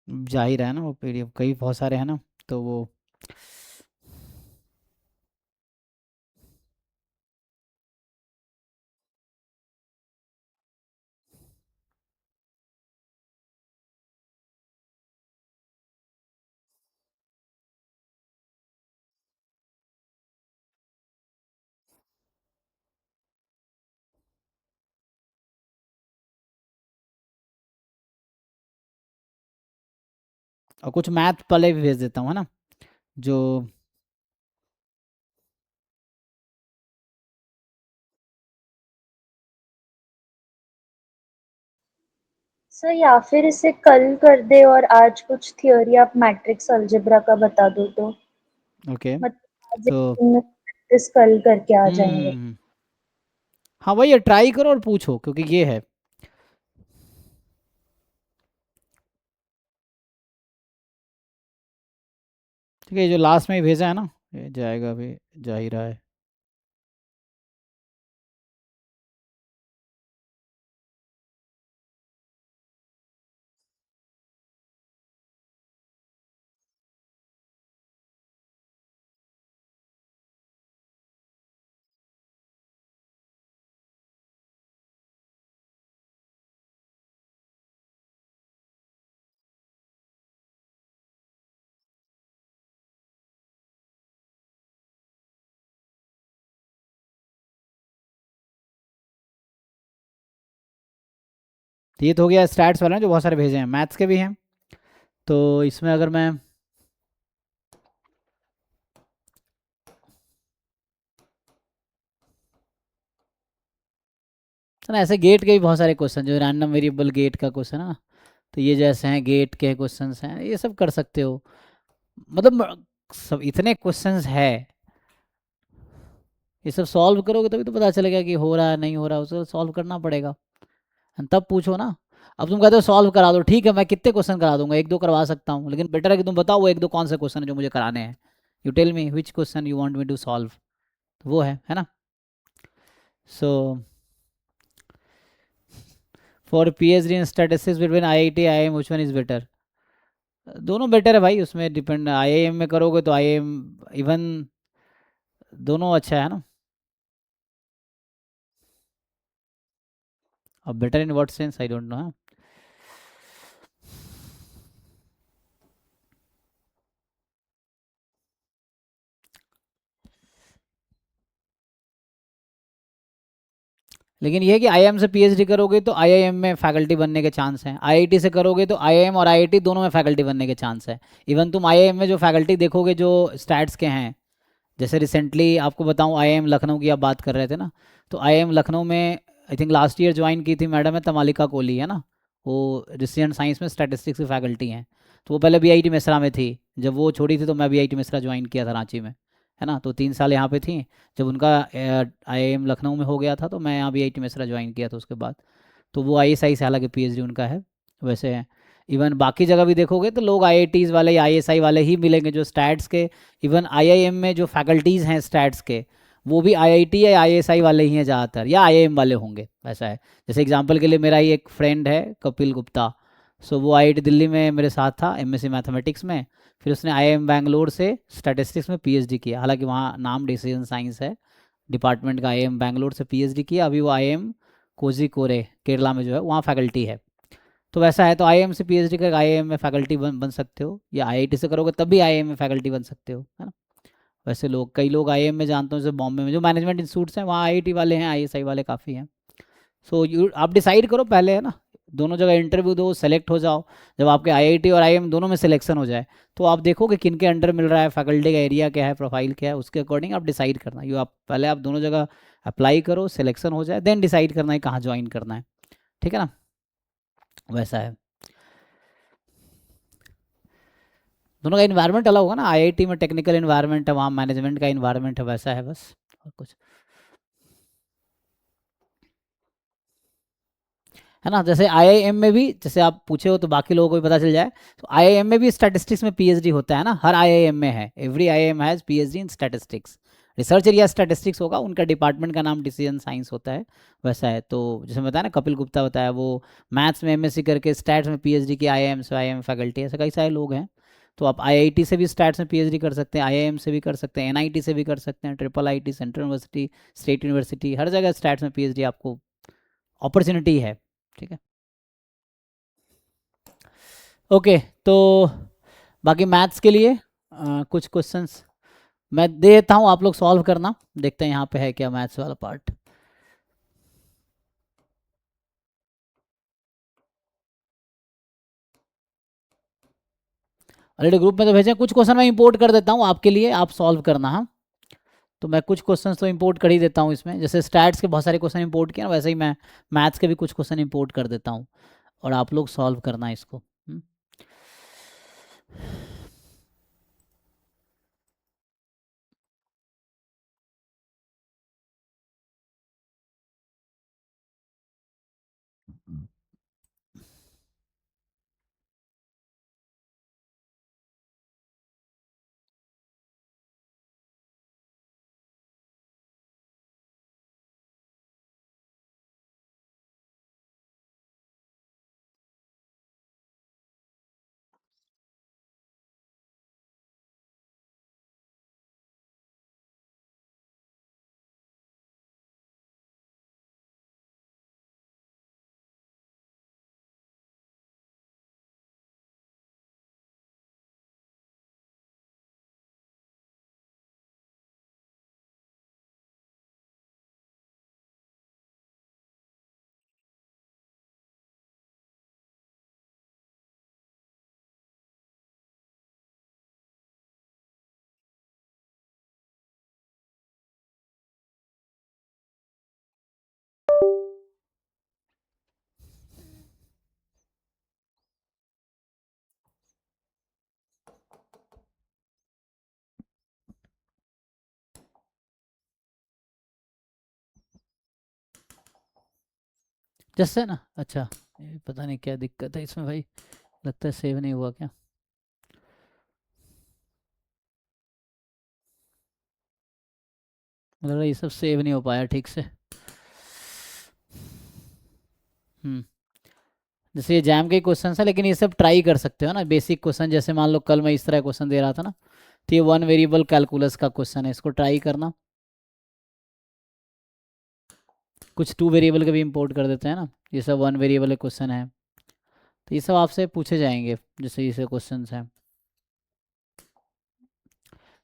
जाहिर है ना, वो पीडीएफ कई बहुत सारे हैं ना, तो वो और कुछ मैथ पहले भी भेज देता हूँ, है ना, जो सर या फिर इसे कल कर दे और आज कुछ थियोरी आप मैट्रिक्स अलजेब्रा का बता दो तो, ओके। मतलब आज तो प्रैक्टिस कल करके आ हम्म हम्म जाएंगे। हम्म। हाँ वही है, ट्राई करो और पूछो, क्योंकि ये है। ठीक है, जो लास्ट में ही भेजा है ना, ये जाएगा अभी, जा ही रहा है। तो ये तो हो गया स्टैट्स वाला ना, जो बहुत सारे भेजे हैं, मैथ्स के भी हैं। तो इसमें अगर मैं, तो ना ऐसे गेट के भी बहुत सारे क्वेश्चन, जो रैंडम वेरिएबल गेट का क्वेश्चन है ना, तो ये जैसे हैं गेट के क्वेश्चंस हैं, ये सब कर सकते हो। मतलब सब इतने क्वेश्चंस है, ये सब सॉल्व करोगे तभी तो पता चलेगा कि हो रहा है नहीं हो रहा, उसे सॉल्व करना पड़ेगा, तब पूछो ना। अब तुम कहते हो सॉल्व करा दो, ठीक है मैं कितने क्वेश्चन करा दूंगा, एक दो करवा सकता हूँ, लेकिन बेटर है कि तुम बताओ वो एक दो कौन से क्वेश्चन है जो मुझे कराने हैं। You tell me which question you want me to solve, वो है ना। So for PhD in statistics between IIT IIM which one is better. दोनों बेटर है भाई, उसमें डिपेंड, आईआईएम में करोगे तो आईआईएम, इवन दोनों अच्छा है ना। अब better in what sense I don't know. लेकिन ये है कि आईआईएम से पीएचडी करोगे तो आईआईएम में फैकल्टी बनने के चांस हैं, आईआईटी से करोगे तो आईआईएम और आईआईटी दोनों में फैकल्टी बनने के चांस है। इवन तुम आईआईएम में जो फैकल्टी देखोगे जो स्टैट्स के हैं, जैसे रिसेंटली आपको बताऊं, आईआईएम लखनऊ की आप बात कर रहे थे ना, तो आईआईएम लखनऊ में I think last year join की थी मैडम है तमालिका कोहली, है ना, वो रिसियन साइंस में स्टैटिस्टिक्स की फैकल्टी हैं। तो वो पहले बीआईटी मिश्रा में थी, जब वो छोड़ी थी तो मैं बीआईटी मिश्रा ज्वाइन किया था रांची में, है ना, तो 3 साल यहाँ पे थी। जब उनका आईआईएम लखनऊ में हो गया था तो मैं यहाँ बीआईटी मिश्रा ज्वाइन किया था उसके बाद। तो वो आईएसआई से, हालांकि पीएचडी उनका है वैसे है। इवन बाकी जगह भी देखोगे तो लोग आईआईटीज़ वाले या आईएसआई वाले ही मिलेंगे जो स्टैट्स के, इवन आईआईएम में जो फैकल्टीज़ हैं स्टैट्स के, वो भी आईआईटी या आईएसआई वाले ही हैं ज़्यादातर, या आईआईएम वाले होंगे, ऐसा है। जैसे एग्जांपल के लिए मेरा ही एक फ्रेंड है कपिल गुप्ता, सो वो आईआईटी दिल्ली में मेरे साथ था एमएससी मैथमेटिक्स में, फिर उसने आईआईएम बैंगलोर से स्टैटिस्टिक्स में पीएचडी किया, हालांकि वहाँ नाम डिसीजन साइंस है डिपार्टमेंट का, आईआईएम बैंगलोर से पीएचडी किया, अभी वो आईआईएम कोझिकोरे केरला में जो है वहाँ फैकल्टी है। तो वैसा है, तो आईआईएम से पीएचडी कर आईआईएम में फैकल्टी बन सकते हो, या आईआईटी से करोगे तब भी आईआईएम में फैकल्टी बन सकते हो, है ना। वैसे लोग, कई लोग आईआईएम में जानते हो, जैसे बॉम्बे में जो मैनेजमेंट इंस्टीट्यूट्स हैं वहाँ आईआईटी वाले हैं, आईएसआई वाले काफ़ी हैं। सो यू आप डिसाइड करो पहले, है ना, दोनों जगह इंटरव्यू दो, सेलेक्ट हो जाओ। जब आपके आईआईटी और आईएम दोनों में सिलेक्शन हो जाए तो आप देखो कि किन के अंडर मिल रहा है, फैकल्टी का एरिया क्या है, प्रोफाइल क्या है, उसके अकॉर्डिंग आप डिसाइड करना। यू आप पहले आप दोनों जगह अप्लाई करो, सिलेक्शन हो जाए, देन डिसाइड करना है कहाँ ज्वाइन करना है। ठीक है ना, वैसा है। दोनों का इन्वायरमेंट अलग होगा ना, आईआईटी में टेक्निकल इन्वायरमेंट है, वहाँ मैनेजमेंट का इन्वायरमेंट है, वैसा है बस, और कुछ है ना। जैसे आईआईएम में भी, जैसे आप पूछे हो तो बाकी लोगों को भी पता चल जाए, तो आईआईएम में भी स्टैटिस्टिक्स में पीएचडी होता है ना, हर आईआईएम में है, every IIM has PhD in statistics. Research area statistics होगा, उनका डिपार्टमेंट का नाम डिसीजन साइंस होता है, वैसा है। तो जैसे बताया ना, कपिल गुप्ता बताया, वो मैथ्स में एमएससी करके स्टैट्स में पीएचडी की, आईआईएम से आईआईएम फैकल्टी, ऐसे कई सारे लोग हैं। तो आप आईआईटी से भी स्टैट्स में पीएचडी कर सकते हैं, आईआईएम से भी कर सकते हैं, एनआईटी से भी कर सकते हैं, triple IT, central university, state university, हर जगह स्टैट्स में पीएचडी आपको अपॉर्चुनिटी है। ठीक है, ओके। तो बाकी मैथ्स के लिए कुछ क्वेश्चंस मैं दे देता हूँ, आप लोग सॉल्व करना, देखते हैं यहाँ पे है क्या मैथ्स वाला पार्ट। ऑलरेडी ग्रुप में तो भेजे, कुछ क्वेश्चन मैं इंपोर्ट कर देता हूँ आपके लिए, आप सॉल्व करना। हाँ, तो मैं कुछ क्वेश्चन तो इंपोर्ट कर ही देता हूँ इसमें, जैसे स्टैट्स के बहुत सारे क्वेश्चन इंपोर्ट किए ना, वैसे ही मैं मैथ्स के भी कुछ क्वेश्चन इंपोर्ट कर देता हूँ, और आप लोग सॉल्व करना इसको। जैसे ना, अच्छा, ये पता नहीं क्या दिक्कत है इसमें भाई, लगता है सेव नहीं हुआ क्या। लग रहा है ये सब सेव नहीं हो पाया ठीक से। हम्म, जैसे ये जैम के क्वेश्चन है, लेकिन ये सब ट्राई कर सकते हो ना, बेसिक क्वेश्चन। जैसे मान लो कल मैं इस तरह क्वेश्चन दे रहा था ना, तो ये वन वेरिएबल कैलकुलस का क्वेश्चन है, इसको ट्राई करना। कुछ टू वेरिएबल का भी इंपोर्ट कर देते हैं ना, ये सब वन वेरिएबल क्वेश्चन है, तो ये सब आपसे पूछे जाएंगे, जैसे ये सब क्वेश्चन हैं।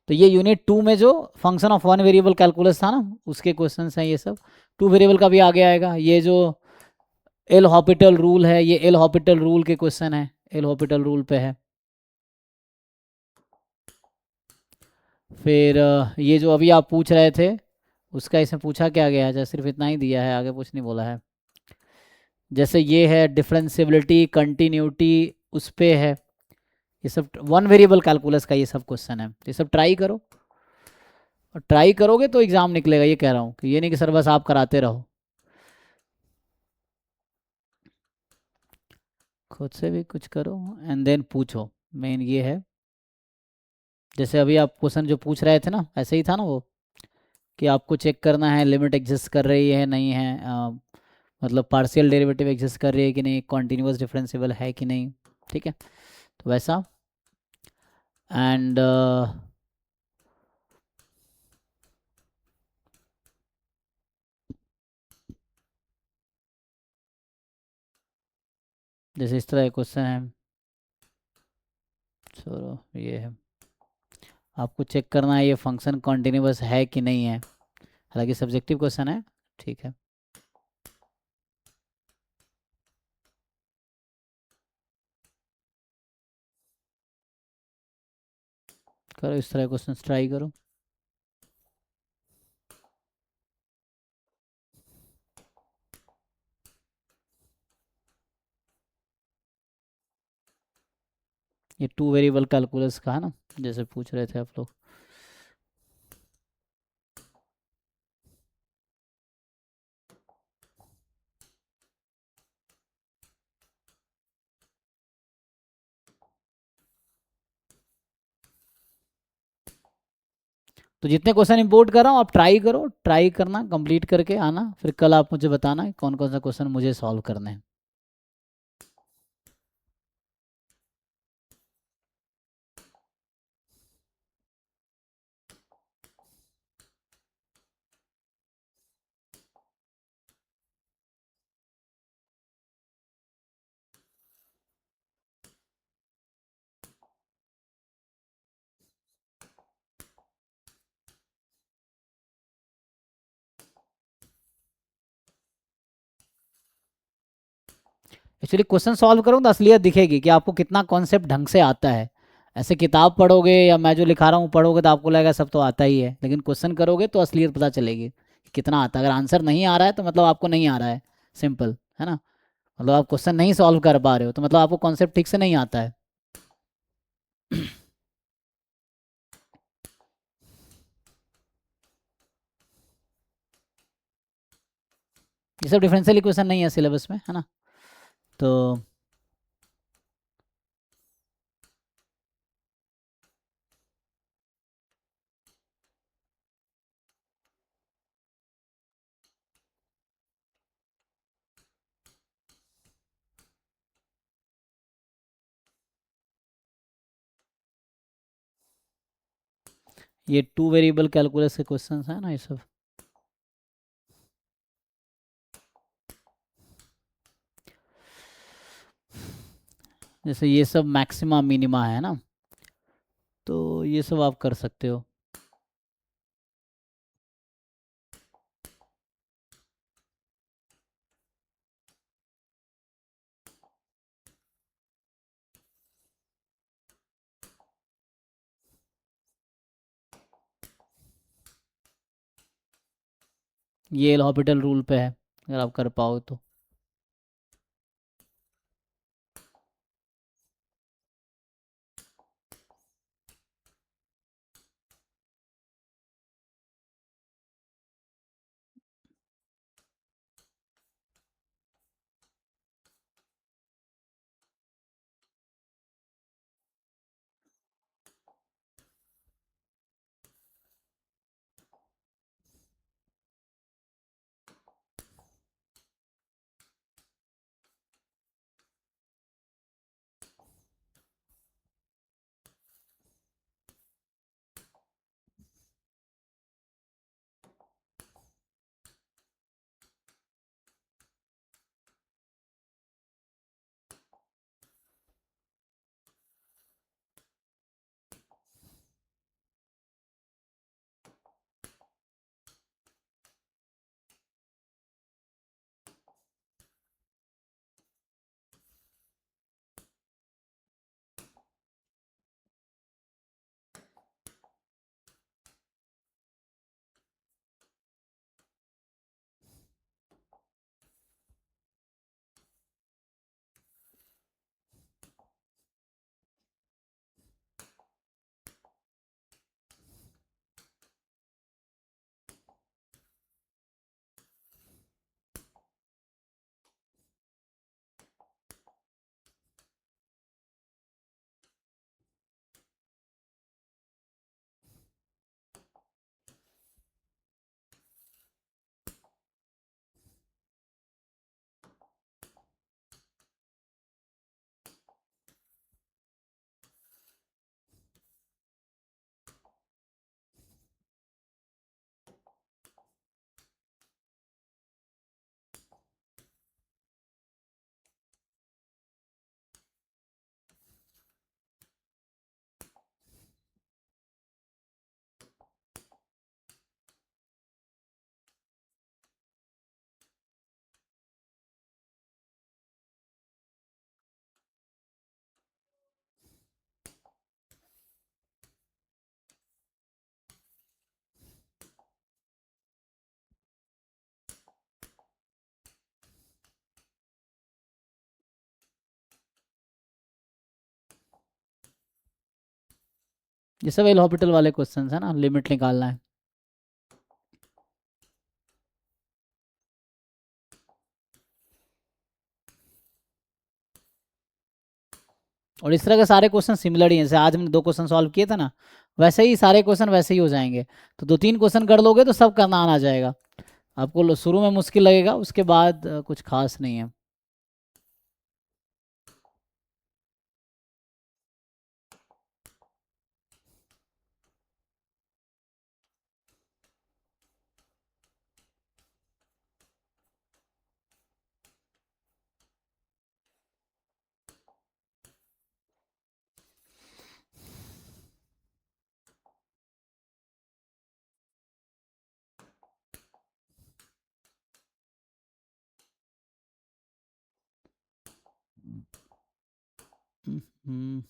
तो ये यूनिट 2 में जो function of one variable calculus था ना, उसके क्वेश्चन हैं ये सब। टू वेरिएबल का भी आगे आएगा, ये जो एल हॉपिटल रूल है, ये एल हॉपिटल रूल के क्वेश्चन है, एल हॉपिटल रूल पे है। फिर ये जो अभी आप पूछ रहे थे, उसका इसमें पूछा क्या गया है, जैसे सिर्फ इतना ही दिया है, आगे कुछ नहीं बोला है। जैसे ये है डिफरेंशियबिलिटी, कंटिन्यूटी, उस पे है, ये सब वन वेरिएबल कैलकुलस का ये सब क्वेश्चन है, ये सब ट्राई करो। और ट्राई करोगे तो एग्जाम निकलेगा, ये कह रहा हूँ, कि ये नहीं कि सर बस आप कराते रहो, खुद से भी कुछ करो एंड देन पूछो, मेन ये है। जैसे अभी आप क्वेश्चन जो पूछ रहे थे ना, ऐसे ही था ना वो, कि आपको चेक करना है लिमिट एग्जिस्ट कर रही है नहीं है, मतलब पार्शियल डेरिवेटिव एग्जिस्ट कर रही है कि नहीं, कॉन्टिन्यूस डिफरेंशिएबल है कि नहीं। ठीक है, तो वैसा। एंड जैसे इस तरह क्वेश्चन है, चलो ये है, आपको चेक करना है ये फंक्शन कॉन्टिन्यूस है कि नहीं है, हालांकि सब्जेक्टिव क्वेश्चन है। ठीक है, करो, इस तरह क्वेश्चन ट्राई करो। ये टू वेरिएबल कैलकुलस का है ना, जैसे पूछ रहे थे आप लोग। तो जितने क्वेश्चन इंपोर्ट कर रहा हूँ आप ट्राई करो, ट्राई करना, कंप्लीट करके आना, फिर कल आप मुझे बताना कौन कौन सा क्वेश्चन मुझे सॉल्व करने हैं। एक्चुअली क्वेश्चन सॉल्व करो तो असलियत दिखेगी कि आपको कितना कॉन्सेप्ट ढंग से आता है। ऐसे किताब पढ़ोगे या मैं जो लिखा रहा हूँ पढ़ोगे तो आपको लगेगा सब तो आता ही है, लेकिन क्वेश्चन करोगे तो असलियत पता चलेगी कि कितना आता है। अगर आंसर नहीं आ रहा है तो मतलब आपको नहीं आ रहा है, सिंपल है ना। मतलब आप क्वेश्चन नहीं सॉल्व कर पा रहे हो तो मतलब आपको कॉन्सेप्ट ठीक से नहीं आता है। ये सब डिफरेंशियल इक्वेशन नहीं है सिलेबस में, है ना। तो ये टू वेरिएबल कैलकुलस के क्वेश्चन है ना ये सब। जैसे ये सब मैक्सिमा मिनिमा है ना, तो ये सब आप कर सकते हो। ये एल हॉपिटल रूल पे है, अगर आप कर पाओ तो। ये सब एल हॉपिटल वाले क्वेश्चंस है ना, लिमिट निकालना है। और इस तरह के सारे क्वेश्चन सिमिलर ही हैं, जैसे आज हमने 2 क्वेश्चन सॉल्व किए थे ना, वैसे ही सारे क्वेश्चन वैसे ही हो जाएंगे। तो 2-3 क्वेश्चन कर लोगे तो सब करना आना जाएगा। आपको शुरू में मुश्किल लगेगा, उसके बाद कुछ खास नहीं है। हम्म,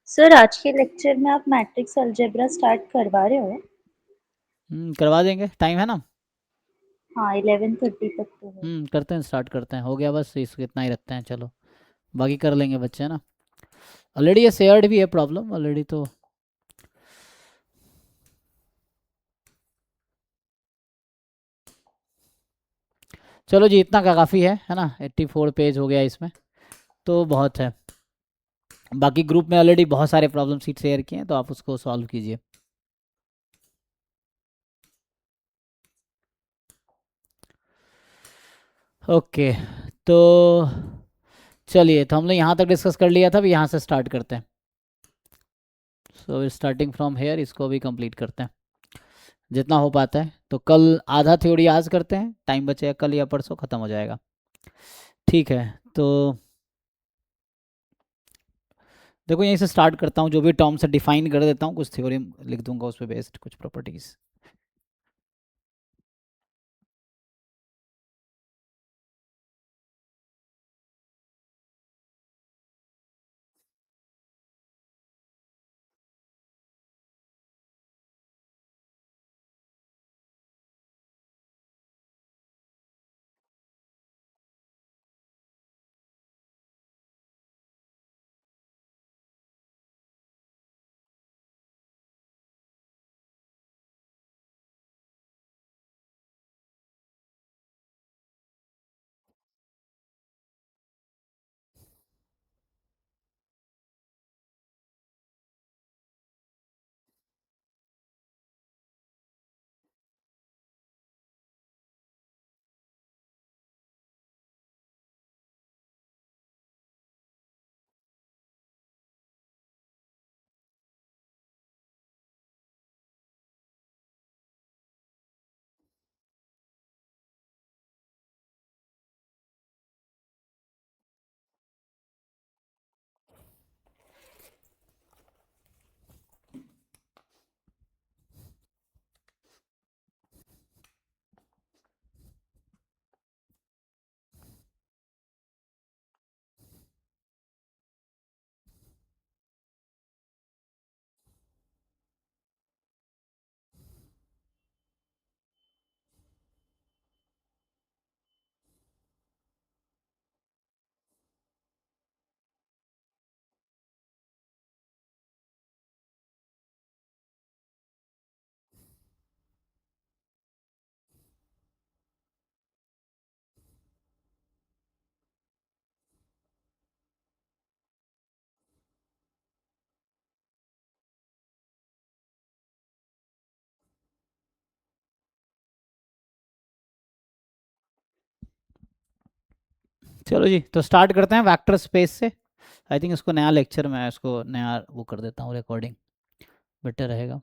सर आज के लेक्चर में आप मैट्रिक्स अलजेब्रा स्टार्ट करवा रहे हो? करवा देंगे, टाइम है ना। हाँ 11:30 तक तो है। करते हैं, स्टार्ट करते हैं, हो गया बस इसको इतना ही रखते हैं, चलो बाकी कर लेंगे बच्चे, है ना। ऑलरेडी ये शेयर्ड भी है प्रॉब्लम ऑलरेडी तो। चलो जी, इतना का काफ़ी है ना, 84 पेज हो गया इसमें, तो बहुत है। बाकी ग्रुप में ऑलरेडी बहुत सारे प्रॉब्लम सीट शेयर किए हैं, तो आप उसको सॉल्व कीजिए। ओके, तो चलिए, तो हमने यहाँ तक डिस्कस कर लिया था, अभी यहाँ से स्टार्ट करते हैं। सो स्टार्टिंग फ्रॉम हेयर इसको भी कंप्लीट करते हैं जितना हो पाता है। तो कल आधा थ्योरी आज करते हैं, टाइम बचेगा कल या परसों ख़त्म हो जाएगा। ठीक है, तो देखो यहीं से स्टार्ट करता हूँ, जो भी टर्म से डिफाइन कर देता हूँ, कुछ थ्योरी लिख दूंगा उस पर बेस्ड, कुछ प्रॉपर्टीज़। चलो जी, तो स्टार्ट करते हैं वेक्टर स्पेस से। आई थिंक इसको नया लेक्चर में इसको नया वो कर देता हूँ, रिकॉर्डिंग बेटर रहेगा।